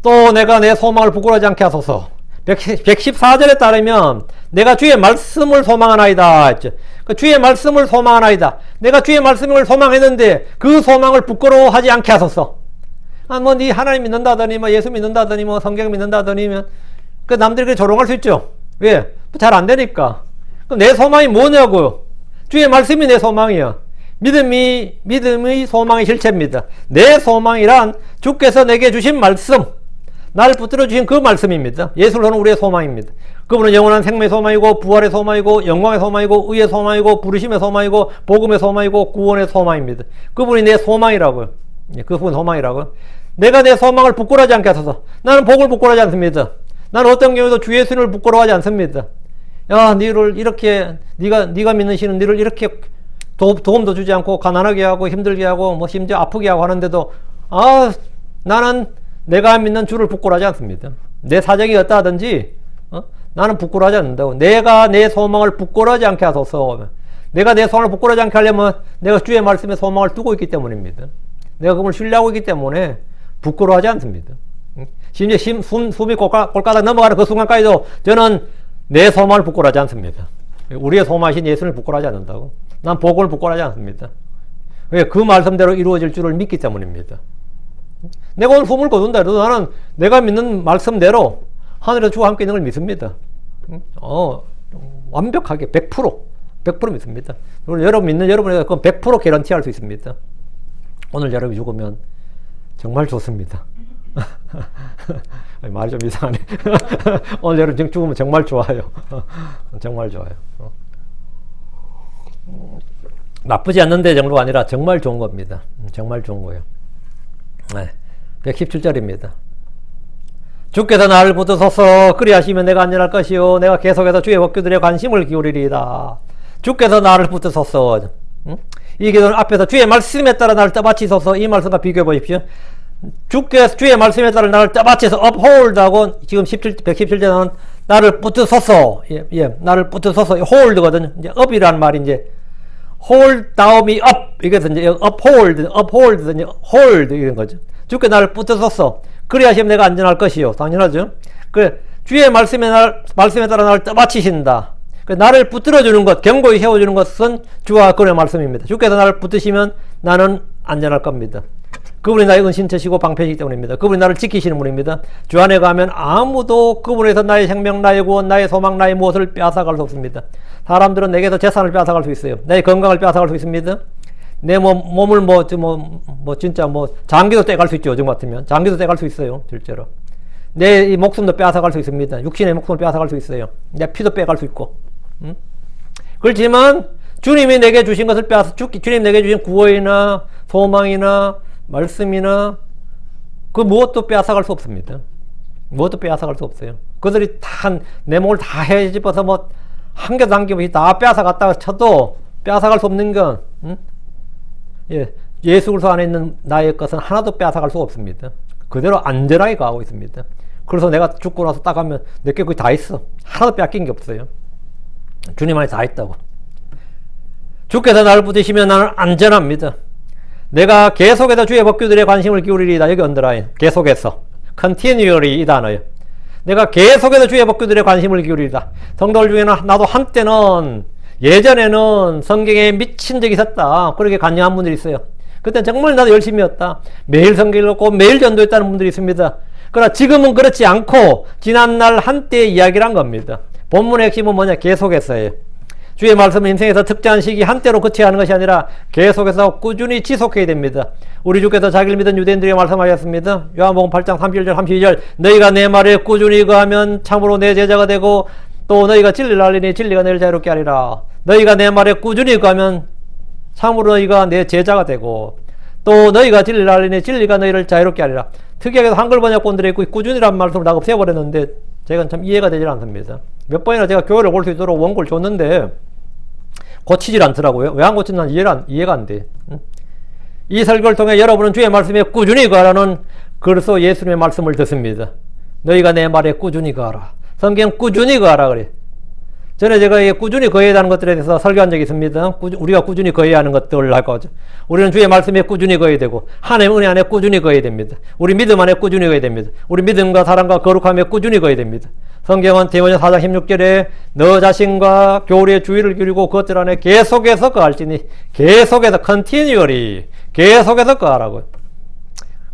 또 내가 내 소망을 부끄러워하지 않게 하소서. 114절에 따르면 내가 주의 말씀을 소망하나이다 했죠. 주의 말씀을 소망하나이다. 내가 주의 말씀을 소망했는데 그 소망을 부끄러워하지 않게 하소서. 뭐 네 하나님 믿는다더니 뭐 예수 믿는다더니 뭐 성경 믿는다더니 그 남들이 그렇게 조롱할 수 있죠. 왜? 잘 안 되니까. 그럼 내 소망이 뭐냐고요? 주의 말씀이 내 소망이야. 믿음이 소망의 실체입니다. 내 소망이란 주께서 내게 주신 말씀, 나를 붙들어 주신 그 말씀입니다. 예수로는 우리의 소망입니다. 그분은 영원한 생명의 소망이고 부활의 소망이고 영광의 소망이고 의의 소망이고 부르심의 소망이고 복음의 소망이고 구원의 소망입니다. 그분이 내 소망이라고요. 그분 소망이라고요. 내가 내 소망을 부끄러워하지 않게 하소서. 나는 복을 부끄러워하지 않습니다. 나는 어떤 경우에도 주 예수님을 부끄러워하지 않습니다. 야, 너를 이렇게 네가 믿는 신은 너를 이렇게 도움도 주지 않고 가난하게 하고 힘들게 하고 뭐 심지어 아프게 하고 하는데도 나는 내가 믿는 주를 부끄러워하지 않습니다. 내 사정이 어떠하든지 나는 부끄러워하지 않는다고. 내가 내 소망을 부끄러워하지 않게 하소서. 내가 내 소망을 부끄러워하지 않게 하려면 내가 주의 말씀에 소망을 두고 있기 때문입니다. 내가 그걸 신뢰하고 있기 때문에 부끄러워하지 않습니다. 심지어 숨이 골가닥 넘어가는 그 순간까지도 저는 내 소망을 부끄러워하지 않습니다. 우리의 소망이신 예수를 부끄러워하지 않는다고. 난 복음을 부끄러워하지 않습니다. 왜? 그 말씀대로 이루어질 줄을 믿기 때문입니다. 내가 오늘 숨을 거둔다 해도 나는 내가 믿는 말씀대로 하늘에서 주와 함께 있는 걸 믿습니다. 완벽하게 100% 믿습니다. 여러분 믿는 여러분에게 그건 100% 개런티할 수 있습니다. 오늘 여러분이 죽으면 정말 좋습니다. 말이 좀 이상하네. 오늘 여러분 죽으면 정말 좋아요. 정말 좋아요. 나쁘지 않는데 정도가 아니라 정말 좋은 겁니다. 정말 좋은 거예요. 네. 117절입니다. 주께서 나를 붙드소서. 그리하시면 내가 안전할 것이요 내가 계속해서 주의 법규들에 관심을 기울이리이다. 주께서 나를 붙드소서. 이 기도는 앞에서 주의 말씀에 따라 나를 떠받치소서 이 말씀과 비교해 보십시오. 주께서 주의 말씀에 따라 나를 떠받쳐서 uphold하고 지금 117절에는 나를 붙드소서. 나를 붙드소서. hold거든요. 이제 up이라는 말이 이제 hold 다음이 up. 이게 이제 uphold, 이제 hold 이런 거죠. 주께 나를 붙드소서. 그리하시면 내가 안전할 것이요. 당연하죠. 주의 말씀에 따라 나를 떠받치신다. 나를 붙들어주는 것, 견고히 세워주는 것은 주와 그의 말씀입니다. 주께서 나를 붙드시면 나는 안전할 겁니다. 그분이 나의 은신처시고 방패이기 때문입니다. 그분이 나를 지키시는 분입니다. 주 안에 가면 아무도 그분에서 나의 생명, 나의 구원, 나의 소망, 나의 무엇을 빼앗아갈 수 없습니다. 사람들은 내게서 재산을 빼앗아갈 수 있어요. 나의 건강을 빼앗아갈 수 있습니다. 내 몸을 진짜 장기도 떼갈 수 있죠. 요즘 같으면. 장기도 떼갈 수 있어요. 실제로. 내 이 목숨도 빼앗아갈 수 있습니다. 육신의 목숨을 빼앗아갈 수 있어요. 내 피도 빼갈 수 있고. 그렇지만 주님이 내게 주신 것을 주님 내게 주신 구원이나 소망이나 말씀이나 그 무엇도 빼앗아갈 수 없습니다. 무엇도 빼앗아갈 수 없어요. 그들이 내 몸을 다 헤집어서 한 개도 남김없이 다 빼앗아갔다가 쳐도 빼앗아갈 수 없는 건 예수 그리스도 안에 있는 나의 것은 하나도 빼앗아갈 수 없습니다. 그대로 안전하게 가고 있습니다. 그래서 내가 죽고 나서 딱 하면 내게 거기 다 있어. 하나도 빼앗긴 게 없어요. 주님 안에 다 있다고. 주께서 나를 붙드시면 나는 안전합니다. 내가 계속해서 주의 법규들에 관심을 기울이리다. 여기 언더라인. 계속해서. continually 이 단어예요. 내가 계속해서 주의 법규들에 관심을 기울이리다. 성도들 중에는 나도 한때는 예전에는 성경에 미친 적이 있었다. 그렇게 간증한 분들이 있어요. 그때 정말 나도 열심히 했다. 매일 성경 읽었고 매일 전도했다는 분들이 있습니다. 그러나 지금은 그렇지 않고 지난날 한때의 이야기란 겁니다. 본문의 핵심은 뭐냐? 계속해서예요. 주의 말씀은 인생에서 특정한 시기 한때로 그쳐야 하는 것이 아니라 계속해서 꾸준히 지속해야 됩니다. 우리 주께서 자기를 믿은 유대인들에게 말씀하셨습니다. 요한복음 8장 31절 32절 너희가 내 말에 꾸준히 거하면 참으로 내 제자가 되고 또 너희가 진리를 알리니 진리가 너희를 자유롭게 하리라. 너희가 내 말에 꾸준히 거하면 참으로 너희가 내 제자가 되고 또 너희가 진리를 알리니 진리가 너희를 자유롭게 하리라. 특이하게 한글 번역본들에 있고 꾸준히라는 말씀을 다 없애버렸는데 제가 참 이해가 되질 않습니다. 몇 번이나 제가 교회를 올 수 있도록 원고를 줬는데 고치질 않더라고요. 왜 안 고쳤는지 이해가 안 돼. 이 설교를 통해 여러분은 주의 말씀에 꾸준히 거하라는 그리스도 예수님의 말씀을 듣습니다. 너희가 내 말에 꾸준히 거하라. 성경 꾸준히 거하라 그래. 전에 제가 꾸준히 거해야 하는 것들에 대해서 설교한 적이 있습니다. 우리가 꾸준히 거해야 하는 것들을 할 거죠. 우리는 주의 말씀에 꾸준히 거해야 되고 하나님의 은혜 안에 꾸준히 거해야 됩니다. 우리 믿음 안에 꾸준히 거해야 됩니다. 우리 믿음과 사랑과 거룩함에 꾸준히 거해야 됩니다. 성경은 디모데 4장 16절에 너 자신과 교리의 주의를 기울이고 그것들 안에 계속해서 거할지니 계속해서 continually 계속해서 거하라고요.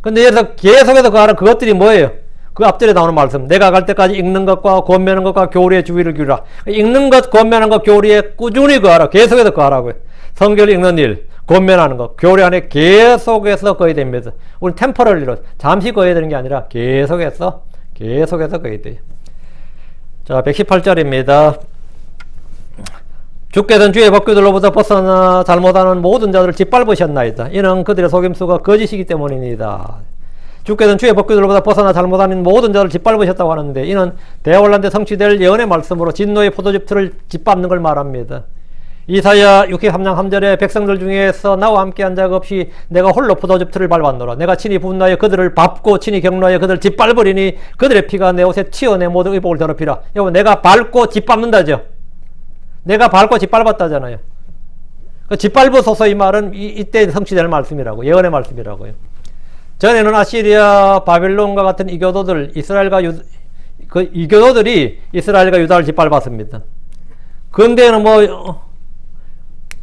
근데 여기서 계속해서 거하라 그것들이 뭐예요? 그 앞절에 나오는 말씀 내가 갈 때까지 읽는 것과 권면하는 것과 교리의 주의를 기울이라. 읽는 것, 권면하는 것, 교리에 꾸준히 거하라. 계속해서 거하라고요. 성경을 읽는 일, 권면하는 것, 교리 안에 계속해서 거해야 됩니다. 우리 템퍼럴리로 잠시 거해야 되는 게 아니라 계속해서 거해야 돼요. 자, 118절입니다. 주께서는 주의 법궤들로부터 벗어나 잘못하는 모든 자들을 짓밟으셨나이다. 이는 그들의 속임수가 거짓이기 때문입니다. 주께서는 주의 법궤들로부터 벗어나 잘못하는 모든 자들을 짓밟으셨다고 하는데 이는 대환란 때 성취될 예언의 말씀으로 진노의 포도즙 틀을 짓밟는 걸 말합니다. 이사야 63장 3절에 백성들 중에서 나와 함께한 자가 없이 내가 홀로 포도즙 틀을 밟았노라. 내가 친히 분노하여 그들을 밟고 친히 격노하여 그들을 짓밟으리니 그들의 피가 내 옷에 튀어 내 모든 의복을 더럽히라. 여러분 내가 밟고 짓밟는다죠. 내가 밟고 짓밟았다잖아요. 그 짓밟으소서 이 말은 이때 성취될 말씀이라고 예언의 말씀이라고요. 전에는 아시리아 바빌론과 같은 이교도들 이교도들이 이스라엘과 유다를 짓밟았습니다. 근데는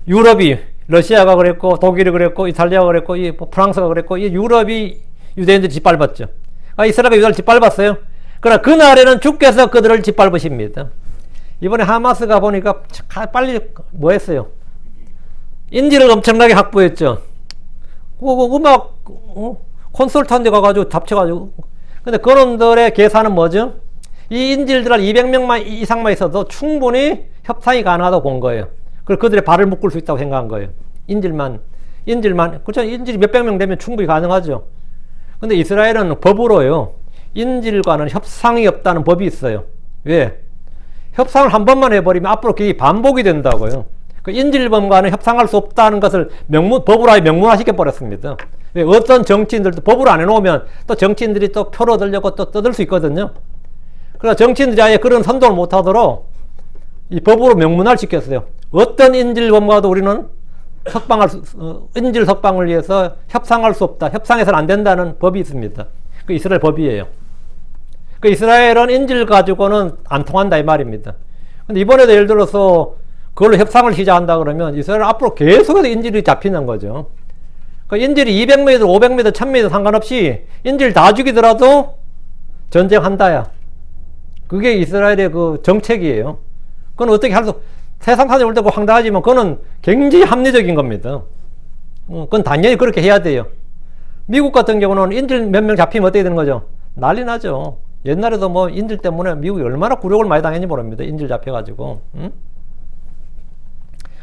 유럽이 러시아가 그랬고 독일이 그랬고 이탈리아가 그랬고 프랑스가 그랬고 이 유럽이 유대인들이 짓밟았죠. 이스라엘과 유다를 짓밟았어요. 그러나 그날에는 주께서 그들을 짓밟으십니다. 이번에 하마스가 보니까 빨리 했어요? 인지를 엄청나게 확보했죠. 음악 콘솔트한테 가가지고 잡혀가지고. 근데 그놈들의 계산은 뭐죠? 이 인질들 200명 이상만 있어도 충분히 협상이 가능하다고 본 거예요. 그리고 그들의 발을 묶을 수 있다고 생각한 거예요. 인질만. 그렇죠. 인질이 몇백 명 되면 충분히 가능하죠. 근데 이스라엘은 법으로요. 인질과는 협상이 없다는 법이 있어요. 왜? 협상을 한 번만 해버리면 앞으로 그게 반복이 된다고요. 그 인질범과는 협상할 수 없다는 것을 법으로 아예 명문화시켜버렸습니다. 왜? 어떤 정치인들도 법으로 안 해놓으면 또 정치인들이 또 표를 얻으려고 또 떠들 수 있거든요. 그래서 정치인들이 아예 그런 선동을 못하도록 이 법으로 명문화를 시켰어요. 어떤 인질범과도 우리는 인질 석방을 위해서 협상할 수 없다. 협상해서는 안 된다는 법이 있습니다. 그 이스라엘 법이에요. 그 이스라엘은 인질 가지고는 안 통한다 이 말입니다. 근데 이번에도 예를 들어서 그걸로 협상을 시작한다 그러면 이스라엘은 앞으로 계속해서 인질이 잡히는 거죠. 그 인질이 200명이든 500명이든 1000명이든 상관없이 인질 다 죽이더라도 전쟁한다야. 그게 이스라엘의 그 정책이에요. 그건 어떻게 세상 사정을 볼 때 황당하지만 그거는 굉장히 합리적인 겁니다. 그건 당연히 그렇게 해야 돼요. 미국 같은 경우는 인질 몇 명 잡히면 어떻게 되는 거죠? 난리 나죠. 옛날에도 인질 때문에 미국이 얼마나 굴욕을 많이 당했는지 모릅니다. 인질 잡혀가지고.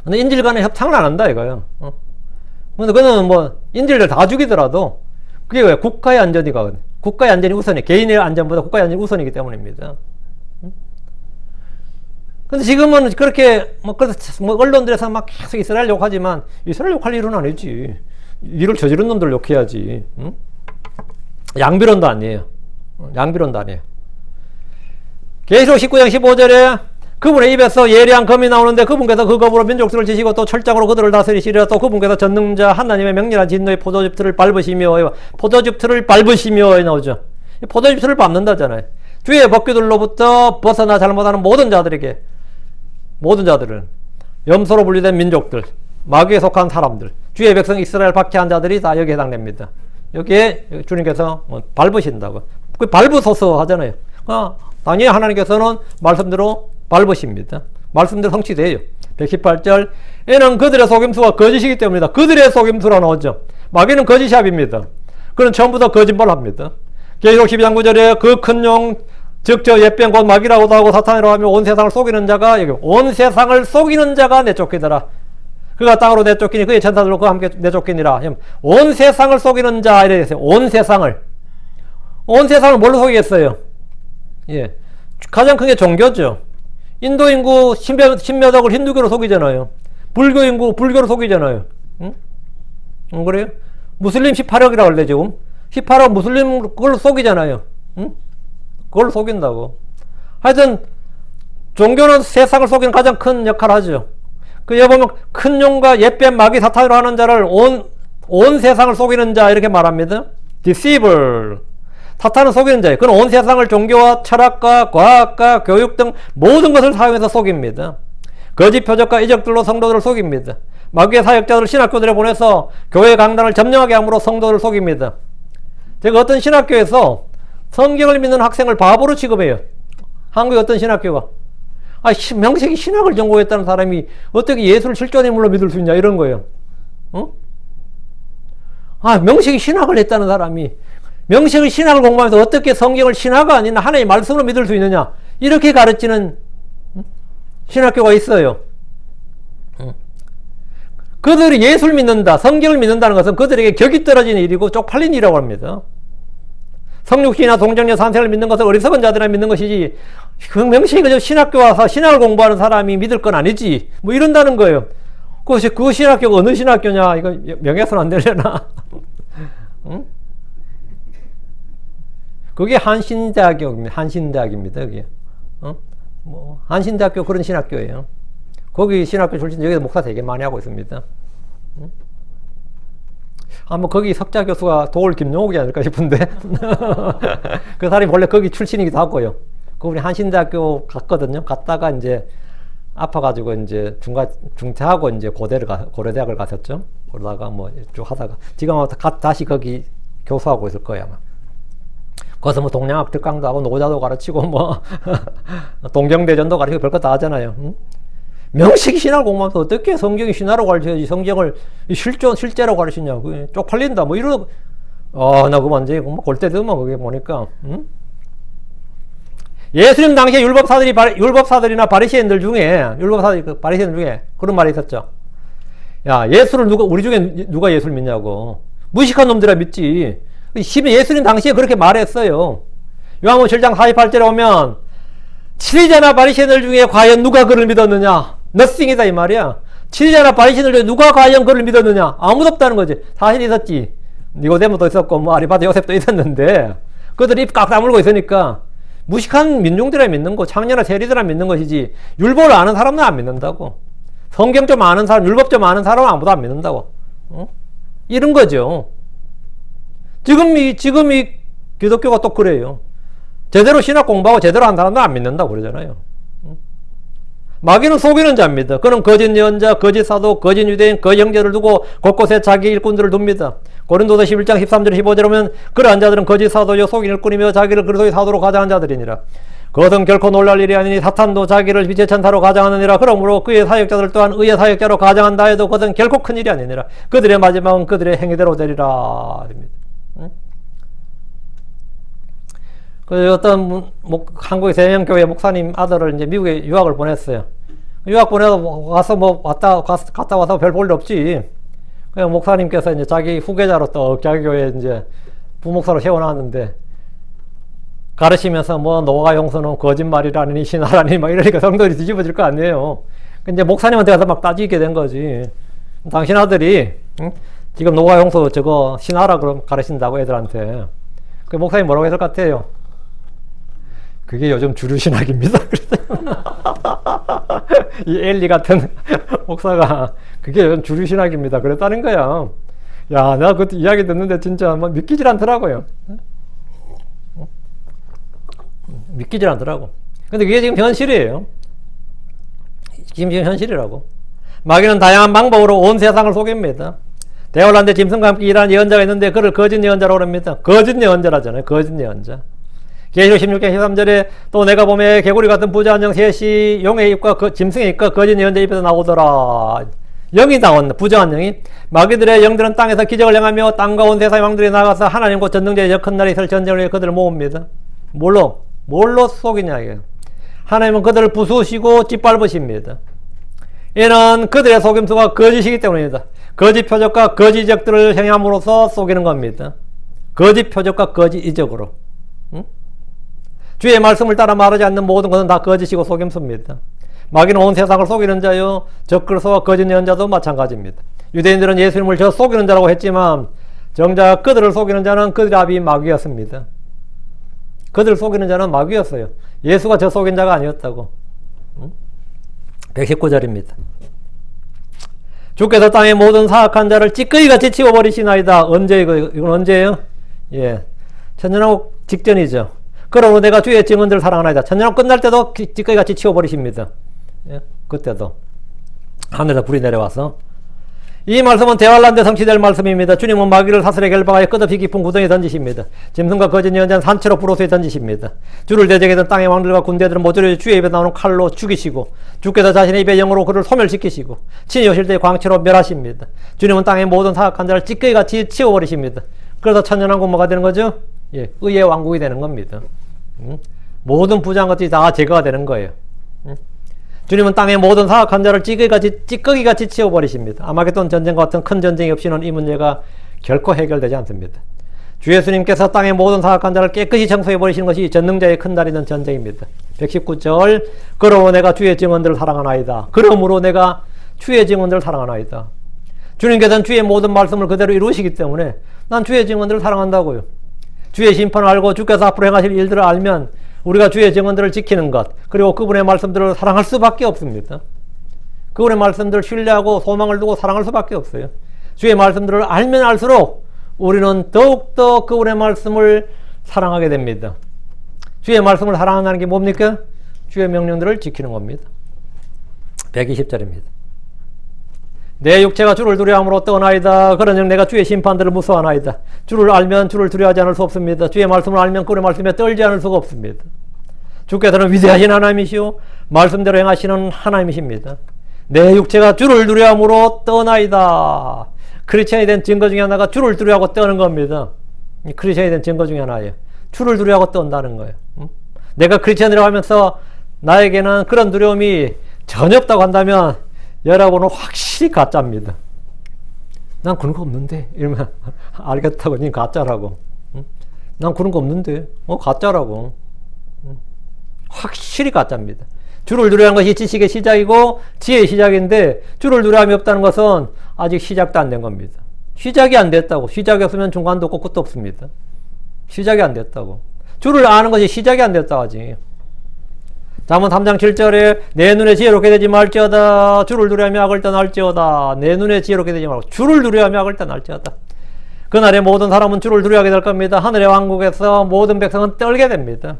근데 인질 간에 협상을 안 한다 이거예요. 근데 그는 인질들 다 죽이더라도 그게 왜 국가의 안전이거든요. 국가의 안전이 우선이 개인의 안전보다 국가의 안전이 우선이기 때문입니다. 근데 지금은 그렇게 언론들에서 막 계속 이스라엘 욕하지만 이스라엘 욕할 일은 아니지. 일을 저지른 놈들 욕해야지. 양비론도 아니에요. 양비론도 아니에요. 계시록 19장 15절에 그분의 입에서 예리한 검이 나오는데 그분께서 그 검으로 민족들을 지시고 또 철장으로 그들을 다스리시리라. 또 그분께서 전능자 하나님의 명렬한 진노의 포도즙 틀을 밟으시며 나오죠. 포도즙 틀을 밟는다잖아요. 주의 법규들로부터 벗어나 잘못하는 모든 자들은 염소로 분리된 민족들, 마귀에 속한 사람들, 주의 백성 이스라엘 박해한 자들이 다 여기에 해당됩니다. 여기에 주님께서 밟으신다고. 그 밟으소서 하잖아요. 당연히 하나님께서는 말씀대로 밟으십니다. 말씀대로 성취돼요. 118절 이는 그들의 속임수가 거짓이기 때문이다. 그들의 속임수라 나오죠. 마귀는 거짓샵입니다. 그는 처음부터 거짓말합니다. 계시록 12장 9절에 그 큰 용 즉 저 옛뱀 곧 마귀라고도 하고 사탄이라고 하며 온 세상을 속이는 자가 여기 온 세상을 속이는 자가 내쫓기더라. 그가 땅으로 내쫓기니 그의 천사들로 그와 함께 내쫓기니라. 온 세상을 속이는 자 이래 됐어요. 온 세상을 뭘로 속이겠어요? 예, 가장 큰 게 종교죠. 인도 인구 10몇 억을 힌두교로 속이잖아요. 불교 인구 불교로 속이잖아요. 응? 안 그래요? 무슬림 18억이라고 할래 지금 18억 무슬림 그걸 속이잖아요. 응? 그걸 속인다고. 하여튼 종교는 세상을 속이는 가장 큰 역할을 하죠. 그에 보면 큰 용과 옛뱀 마귀 사탄으로 하는 자를 온 세상을 속이는 자 이렇게 말합니다. deceiver. 사탄은 속이는 자예요. 그는 온 세상을 종교와 철학과 과학과 교육 등 모든 것을 사용해서 속입니다. 거짓 표적과 이적들로 성도들을 속입니다. 마귀의 사역자들을 신학교들에 보내서 교회 강단을 점령하게 함으로 성도들을 속입니다. 제가 어떤 신학교에서 성경을 믿는 학생을 바보로 취급해요. 한국의 어떤 신학교가. 명색이 신학을 전공했다는 사람이 어떻게 예수를 실존 인물로 믿을 수 있냐 이런 거예요. 명색이 신학을 했다는 사람이 명색의 신학을 공부하면서 어떻게 성경을 신화가 아닌 하나님의 말씀으로 믿을 수 있느냐 이렇게 가르치는 신학교가 있어요. 그들이 예수를 믿는다, 성경을 믿는다는 것은 그들에게 격이 떨어진 일이고 쪽팔린 일이라고 합니다. 성육신이나 동정녀 산생을 믿는 것은 어리석은 자들이 믿는 것이지 그 명식이 신학교 와서 신학을 공부하는 사람이 믿을 건 아니지 뭐 이런다는 거예요. 그 신학교가 어느 신학교냐 이거 명예훼손 안 되려나. 응? 그게 한신대학입니다. 그게. 한신대학교 그런 신학교예요. 거기 신학교 출신 여기서 목사 되게 많이 하고 있습니다. 아마 거기 석자 교수가 도울 김용옥이 아닐까 싶은데 그 사람이 원래 거기 출신이기도 하고요. 그분이 한신대학교 갔거든요. 갔다가 이제 아파가지고 이제 중퇴하고 이제 고려대학을 갔었죠. 그러다가 뭐 쭉 하다가 지금 다시 거기 교수하고 있을 거예요 아마. 거기서 뭐 동양학 특강도 하고 노자도 가르치고 뭐 동경대전도 가르치고 별거 다 하잖아요. 응? 명식이 신화를 공부하면서 어떻게 성경이 신화로 가르쳐야지 성경을 실제로 가르치냐고 쪽팔린다 뭐 이러고 나 그거 완전히 골 때리더만 그게 보니까. 응? 예수님 당시에 율법사들이나 바리새인들 중에 바리새인들 중에 그런 말이 있었죠. 야 예수를 우리 중에 누가 예수를 믿냐고 무식한 놈들아 믿지. 예수님 당시에 그렇게 말했어요. 요한복음 7장 48절에 오면 치리자나 바리새인들 중에 과연 누가 그를 믿었느냐? nothing이다 이 말이야. 치리자나 바리새인들 중에 누가 과연 그를 믿었느냐? 아무도 없다는 거지. 사실 있었지. 니고데모도 있었고 뭐 아리마다 요셉도 있었는데 그들이 입 꽉 다물고 있으니까 무식한 민중들이 믿는 거, 창녀나 세리들이 믿는 것이지 율법을 아는 사람은 안 믿는다고. 성경 좀 아는 사람, 율법 좀 아는 사람은 아무도 안 믿는다고. 이런 거죠. 지금 이 기독교가 또 그래요. 제대로 신학 공부하고 제대로 한 사람도 안 믿는다고 그러잖아요. 마귀는 속이는 자입니다. 그는 거짓 예언자, 거짓 사도, 거짓 유대인, 거짓 형제를 두고 곳곳에 자기 일꾼들을 둡니다. 고린도서 11장 13절 15절 보면 그러한 자들은 거짓 사도요 속인 일꾼이며 자기를 그리스도의 사도로 가장한 자들이니라. 그것은 결코 놀랄 일이 아니니 사탄도 자기를 빛의 천사로 가장하느니라. 그러므로 그의 사역자들 또한 의의 사역자로 가장한다 해도 그것은 결코 큰 일이 아니니라. 그들의 마지막은 그들의 행위대로 되리라. 그 어떤 한국의 세명교회 목사님 아들을 이제 미국에 유학을 보냈어요. 유학 보내서 갔다 와서 별 볼 일 없지. 그냥 목사님께서 이제 자기 후계자로 또 자기 교회 이제 부목사로 세워놨는데 가르치면서 뭐 노아 용서는 거짓말이라니 신하라니 막 이러니까 성도들이 뒤집어질 거 아니에요. 근데 목사님한테 가서 막 따지게 된 거지. 당신 아들이 지금 노아 용서 저거 신하라 그럼 가르친다고 애들한테. 그 목사님 뭐라고 했을 것 같아요? 그게 요즘 주류 신학입니다. 이 엘리 같은 목사가 그게 요즘 주류 신학입니다. 그랬다는 거야. 야, 내가 그때 이야기 듣는데 진짜 뭐 믿기질 않더라고요. 믿기질 않더라고. 근데 그게 지금 현실이에요. 지금 현실이라고. 마귀는 다양한 방법으로 온 세상을 속입니다. 대홀란데 짐승과 함께 일하는 예언자가 있는데 그를 거짓 예언자라고 합니다. 거짓 예언자라잖아요. 거짓 예언자. 계시록 16장 13절에 또 내가 봄에 개구리 같은 부자한 영 셋이 용의 입과 짐승의 입과 거짓 예언자의 입에서 나오더라. 영이 나온다. 부자한 영이. 마귀들의 영들은 땅에서 기적을 행하며 땅과 온 세상의 왕들이 나가서 하나님과 전능자의 큰 날이 있을 전쟁을 위해 그들을 모읍니다. 뭘로 속이냐 이게. 하나님은 그들을 부수시고 짓밟으십니다. 이는 그들의 속임수가 거짓이기 때문입니다. 거짓 표적과 거짓 이적들을 행함으로써 속이는 겁니다. 거짓 표적과 거짓 이적으로. 응? 주의 말씀을 따라 말하지 않는 모든 것은 다 거짓이고 속임수입니다. 마귀는 온 세상을 속이는 자요 적그리스도와 거짓 예언자도 마찬가지입니다. 유대인들은 예수님을 저 속이는 자라고 했지만 정작 그들을 속이는 자는 그들의 아비 마귀였습니다. 그들을 속이는 자는 마귀였어요. 예수가 저 속인 자가 아니었다고. 119절입니다. 주께서 땅의 모든 사악한 자를 찌꺼기 같이 치워버리시나이다. 언제 이건 언제예요? 예, 천년왕국 직전이죠. 그러므로 내가 주의 증언들을 사랑하나이다. 천년왕국 끝날 때도 찌꺼기 같이 치워버리십니다. 예, 그때도 하늘에서 불이 내려와서. 이 말씀은 대환란대 성취될 말씀입니다. 주님은 마귀를 사슬에 결박하여 끝없이 깊은 구덩이에 던지십니다. 짐승과 거짓 예언자는 산채로 불호수에 던지십니다. 주를 대적했던 땅의 왕들과 군대들은 모조리 주의 입에 나오는 칼로 죽이시고 주께서 자신의 입의 영으로 그를 소멸시키시고 친히 오실 때 광채로 멸하십니다. 주님은 땅의 모든 사악한 자를 찌꺼기같이 치워버리십니다. 그래서 천년왕국 뭐가 되는 거죠? 예, 의의 왕국이 되는 겁니다. 모든 부자한 것들이 다 제거가 되는 거예요. 주님은 땅의 모든 사악한 자를 찌꺼기같이 치워버리십니다. 아마겟돈 전쟁과 같은 큰 전쟁이 없이는 이 문제가 결코 해결되지 않습니다. 주 예수님께서 땅의 모든 사악한 자를 깨끗이 청소해버리시는 것이 전능자의 큰 날이던 전쟁입니다. 119절 그러므로 내가 주의 증언들을 사랑하나이다. 그러므로 내가 주의 증언들을 사랑하나이다. 주님께서는 주의 모든 말씀을 그대로 이루시기 때문에 난 주의 증언들을 사랑한다고요. 주의 심판을 알고 주께서 앞으로 행하실 일들을 알면 우리가 주의 증언들을 지키는 것, 그리고 그분의 말씀들을 사랑할 수밖에 없습니다. 그분의 말씀들을 신뢰하고 소망을 두고 사랑할 수밖에 없어요. 주의 말씀들을 알면 알수록 우리는 더욱더 그분의 말씀을 사랑하게 됩니다. 주의 말씀을 사랑한다는 게 뭡니까? 주의 명령들을 지키는 겁니다. 120절입니다. 내 육체가 주를 두려움으로 떠나이다. 그런즉 내가 주의 심판들을 무서워하나이다. 주를 알면 주를 두려워하지 않을 수 없습니다. 주의 말씀을 알면 그의 말씀에 떨지 않을 수가 없습니다. 주께서는 위대하신 하나님이시오 말씀대로 행하시는 하나님이십니다. 내 육체가 주를 두려움으로 떠나이다. 크리스천이 된 증거 중에 하나가 주를 두려워하고 떠는 겁니다. 크리스천이 된 증거 중에 하나예요. 주를 두려워하고 떤다는 거예요. 내가 크리스천이라고 하면서 나에게는 그런 두려움이 전혀 없다고 한다면 여러분은 확실히 가짜입니다. 난 그런 거 없는데 이러면 알겠다고. 니 가짜라고. 난 그런 거 없는데 가짜라고. 확실히 가짜입니다. 주를 두려워하는 것이 지식의 시작이고 지혜의 시작인데 주를 두려움이 없다는 것은 아직 시작도 안 된 겁니다. 시작이 안 됐다고. 시작이 없으면 중간도 없고 끝도 없습니다. 시작이 안 됐다고. 주를 아는 것이 시작이 안 됐다 하지. 잠언 3장 7절에 내 눈에 지혜롭게 되지 말지어다. 주를 두려워하며 악을 떠날지어다. 내 눈에 지혜롭게 되지 말고 주를 두려워하며 악을 떠날지어다. 그날에 모든 사람은 주를 두려워하게 될 겁니다. 하늘의 왕국에서 모든 백성은 떨게 됩니다.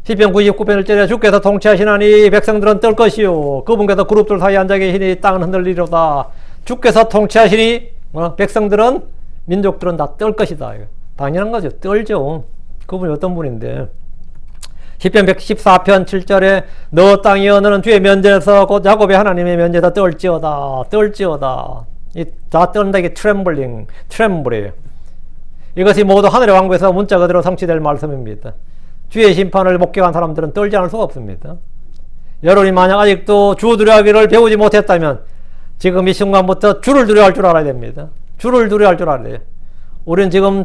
시편 99편 1절에 주께서 통치하시나니 백성들은 떨 것이요 그분께서 그룹들 사이에 앉아 계시니 땅은 흔들리로다. 주께서 통치하시니 백성들은 민족들은 다 떨 것이다. 당연한 거죠. 떨죠. 그분이 어떤 분인데. 시편 114편 7절에 너 땅이여 너는 주의 면전에서 곧 야곱의 하나님의 면전에서 떨지어다. 떨지어다. 이 다 떨다 이게 트렘블이에요. 이것이 모두 하늘의 왕국에서 문자 그대로 성취될 말씀입니다. 주의 심판을 목격한 사람들은 떨지 않을 수가 없습니다. 여러분이 만약 아직도 주 두려워하기를 배우지 못했다면 지금 이 순간부터 주를 두려워할 줄 알아야 됩니다. 주를 두려워할 줄 알아야 돼요. 우리는 지금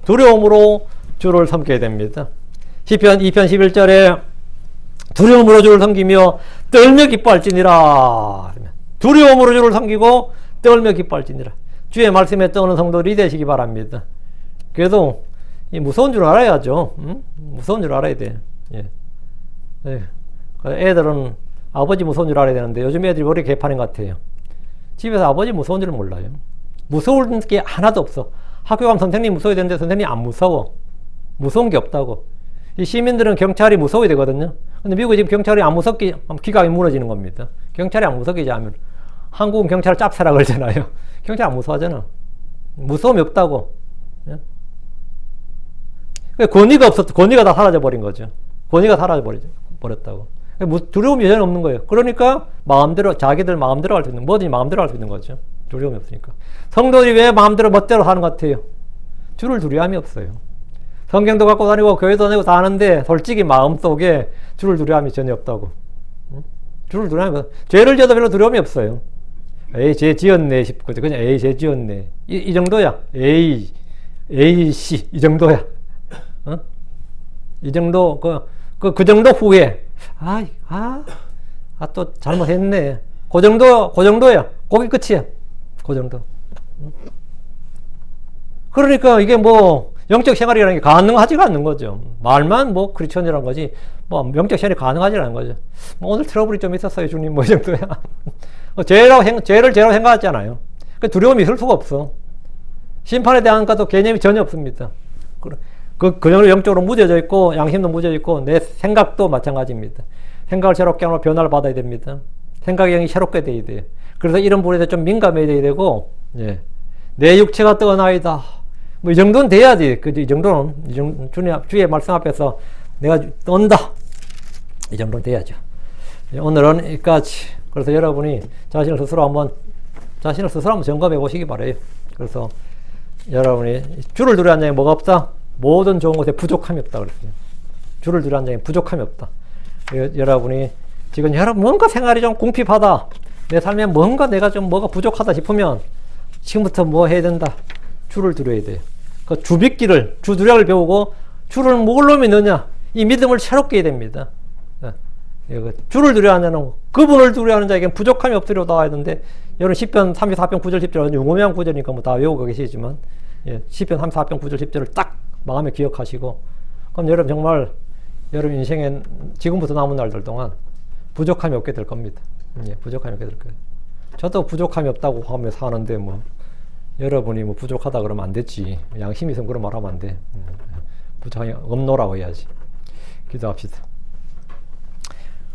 두려움으로 주를 섬겨야 됩니다. 시편 2편 11절에 두려움으로 주를 섬기며 떨며 기뻐할지니라. 두려움으로 주를 섬기고 떨며 기뻐할지니라. 주의 말씀에 떠오는 성도들이 되시기 바랍니다. 그래도 무서운 줄 알아야죠. 무서운 줄 알아야 돼. 예. 네. 애들은 아버지 무서운 줄 알아야 되는데 요즘 애들이 머리 개판인 것 같아요. 집에서 아버지 무서운 줄 몰라요. 무서울 게 하나도 없어. 학교 가면 선생님 무서워야 되는데 선생님 안 무서워. 무서운 게 없다고. 이 시민들은 경찰이 무서워야 되거든요. 근데 미국은 지금 경찰이 안 무섭게 기각이 무너지는 겁니다. 경찰이 안 무섭게 하면 한국은 경찰을 짭새라 그러잖아요. 경찰 안 무서워하잖아. 무서움이 없다고. 권위가 없었다. 권위가 다 사라져버린 거죠. 권위가 사라져버렸다고. 두려움이 전혀 없는 거예요. 그러니까 마음대로, 자기들 마음대로 할 수 있는, 뭐든지 마음대로 할 수 있는 거죠. 두려움이 없으니까. 성도들이 왜 마음대로 멋대로 사는 것 같아요? 주를 두려움이 없어요. 성경도 갖고 다니고 교회도 다니고 다 하는데 솔직히 마음속에 주를 두려움이 전혀 없다고. 주를 두려움이 없어요. 죄를 지어도 별로 두려움이 없어요. 에이, 죄 지었네 싶고 그냥 에이, 죄 지었네. 이 정도야. 에이, 씨, 이 정도야. 어? 이 정도, 그 정도 후에, 또 잘못했네. 그 정도야. 거기 끝이야. 그 정도. 그러니까 이게 뭐, 영적 생활이라는 게 가능하지가 않는 거죠. 말만 뭐 크리스천이라는 거지, 뭐 영적 생활이 가능하지 않은 거죠. 뭐 오늘 트러블이 좀 있었어요, 주님. 뭐 이 정도야. 죄를 죄라고 생각하잖아요. 그 두려움이 있을 수가 없어. 심판에 대한 것도 개념이 전혀 없습니다. 그 정도로 영적으로 무뎌져 있고, 양심도 무뎌져 있고, 내 생각도 마찬가지입니다. 생각을 새롭게 하면 변화를 받아야 됩니다. 생각의 영이 새롭게 돼야 돼요. 그래서 이런 부분에 좀 민감해야 되고, 예. 내 육체가 떠나이다. 뭐, 이 정도는 돼야 돼. 이 정도는, 주의 말씀 앞에서 내가 떤다. 이 정도는 돼야죠. 오늘은 여기까지. 그래서 여러분이 자신을 스스로 한번 점검해 보시기 바래요. 그래서 여러분이 주를 두려워하는 자에게 뭐가 없다? 모든 좋은 것에 부족함이 없다. 그랬어요. 주를 두려워하는 자에게 부족함이 없다. 여러분이 지금 뭔가 생활이 좀 궁핍하다. 내 삶에 뭔가 내가 좀 뭐가 부족하다 싶으면 지금부터 뭐 해야 된다? 주를 두려워야 돼요. 그 주빗기를, 주 두려움을 배우고 주를 뭘로 믿느냐? 이 믿음을 새롭게 해야 됩니다. 주를 두려워하는 자는 그분을 두려워하는 자에게는 부족함이 없으리로다 하는데, 여러분 시편 34편 9절 10절 유명한 구절이니까 뭐 다 외우고 계시지만, 시편 34편 9절 10절을 딱 마음에 기억하시고, 그럼 여러분 정말 여러분 인생엔 지금부터 남은 날들 동안 부족함이 없게 될 겁니다. 부족함이 없게 될 거예요. 저도 부족함이 없다고 하며 사는데 뭐 여러분이 뭐 부족하다 그러면 안 됐지. 양심이 있으면 그런 말 하면 안 돼. 부족함이 없노라고 해야지. 기도합시다.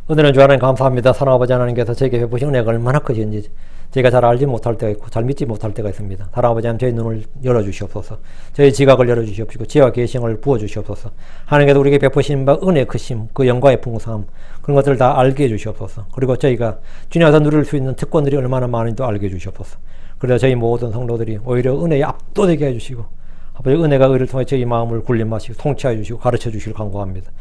오늘은 주 하나님 감사합니다. 사랑하는 아버지 하나님께서 제게 베푸신 은혜가 얼마나 크신지 제가 잘 알지 못할 때가 있고 잘 믿지 못할 때가 있습니다. 사랑하는 아버지 하나님, 저희 눈을 열어주시옵소서. 저희 지각을 열어주시옵시고 지혜와 계시를 부어주시옵소서. 하나님께서 우리에게 베푸신 바 은혜의 크심, 그 영광의 풍성함, 그런 것들을 다 알게 해주시옵소서. 그리고 저희가 주님께서 누릴 수 있는 특권들이 얼마나 많은지도 알게 해주시옵소서. 그래서 저희 모든 성도들이 오히려 은혜에 압도되게 해주시고, 아버지 은혜가 의를 통해 저희 마음을 군림하시고 통치해 주시고 가르쳐 주시길 간구합니다.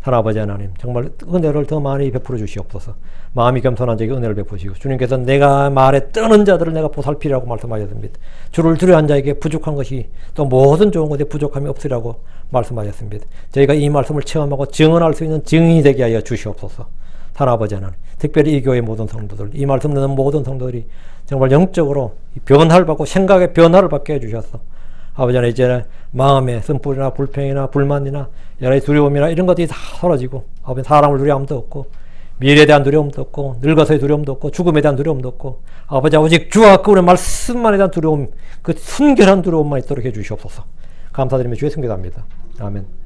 하나님 아버지 하나님, 정말 은혜를 더 많이 베풀어 주시옵소서. 마음이 겸손한 자에게 은혜를 베푸시고, 주님께서 내가 말에 뜨는 자들을 내가 보살피라고 말씀하셨습니다. 주를 두려워한 자에게 부족한 것이 또 모든 좋은 것에 부족함이 없으라고 말씀하셨습니다. 저희가 이 말씀을 체험하고 증언할 수 있는 증인이 되게 하여 주시옵소서. 하나님 아버지 하나님, 특별히 이 교회 모든 성도들, 이 말씀 듣는 모든 성도들이 정말 영적으로 변화를 받고 생각의 변화를 받게 해주셔서, 아버지 하나님, 이제 마음의 쓴뿌리나 불평이나 불만이나 여러 가지 두려움이나 이런 것들이 다 사라지고, 아버지 사람을 두려움도 없고, 미래에 대한 두려움도 없고, 늙어서의 두려움도 없고, 죽음에 대한 두려움도 없고, 아버지 오직 주와 그분의 말씀만에 대한 두려움, 그 순결한 두려움만 있도록 해주시옵소서. 감사드리며 주의 승계합니다. 아멘.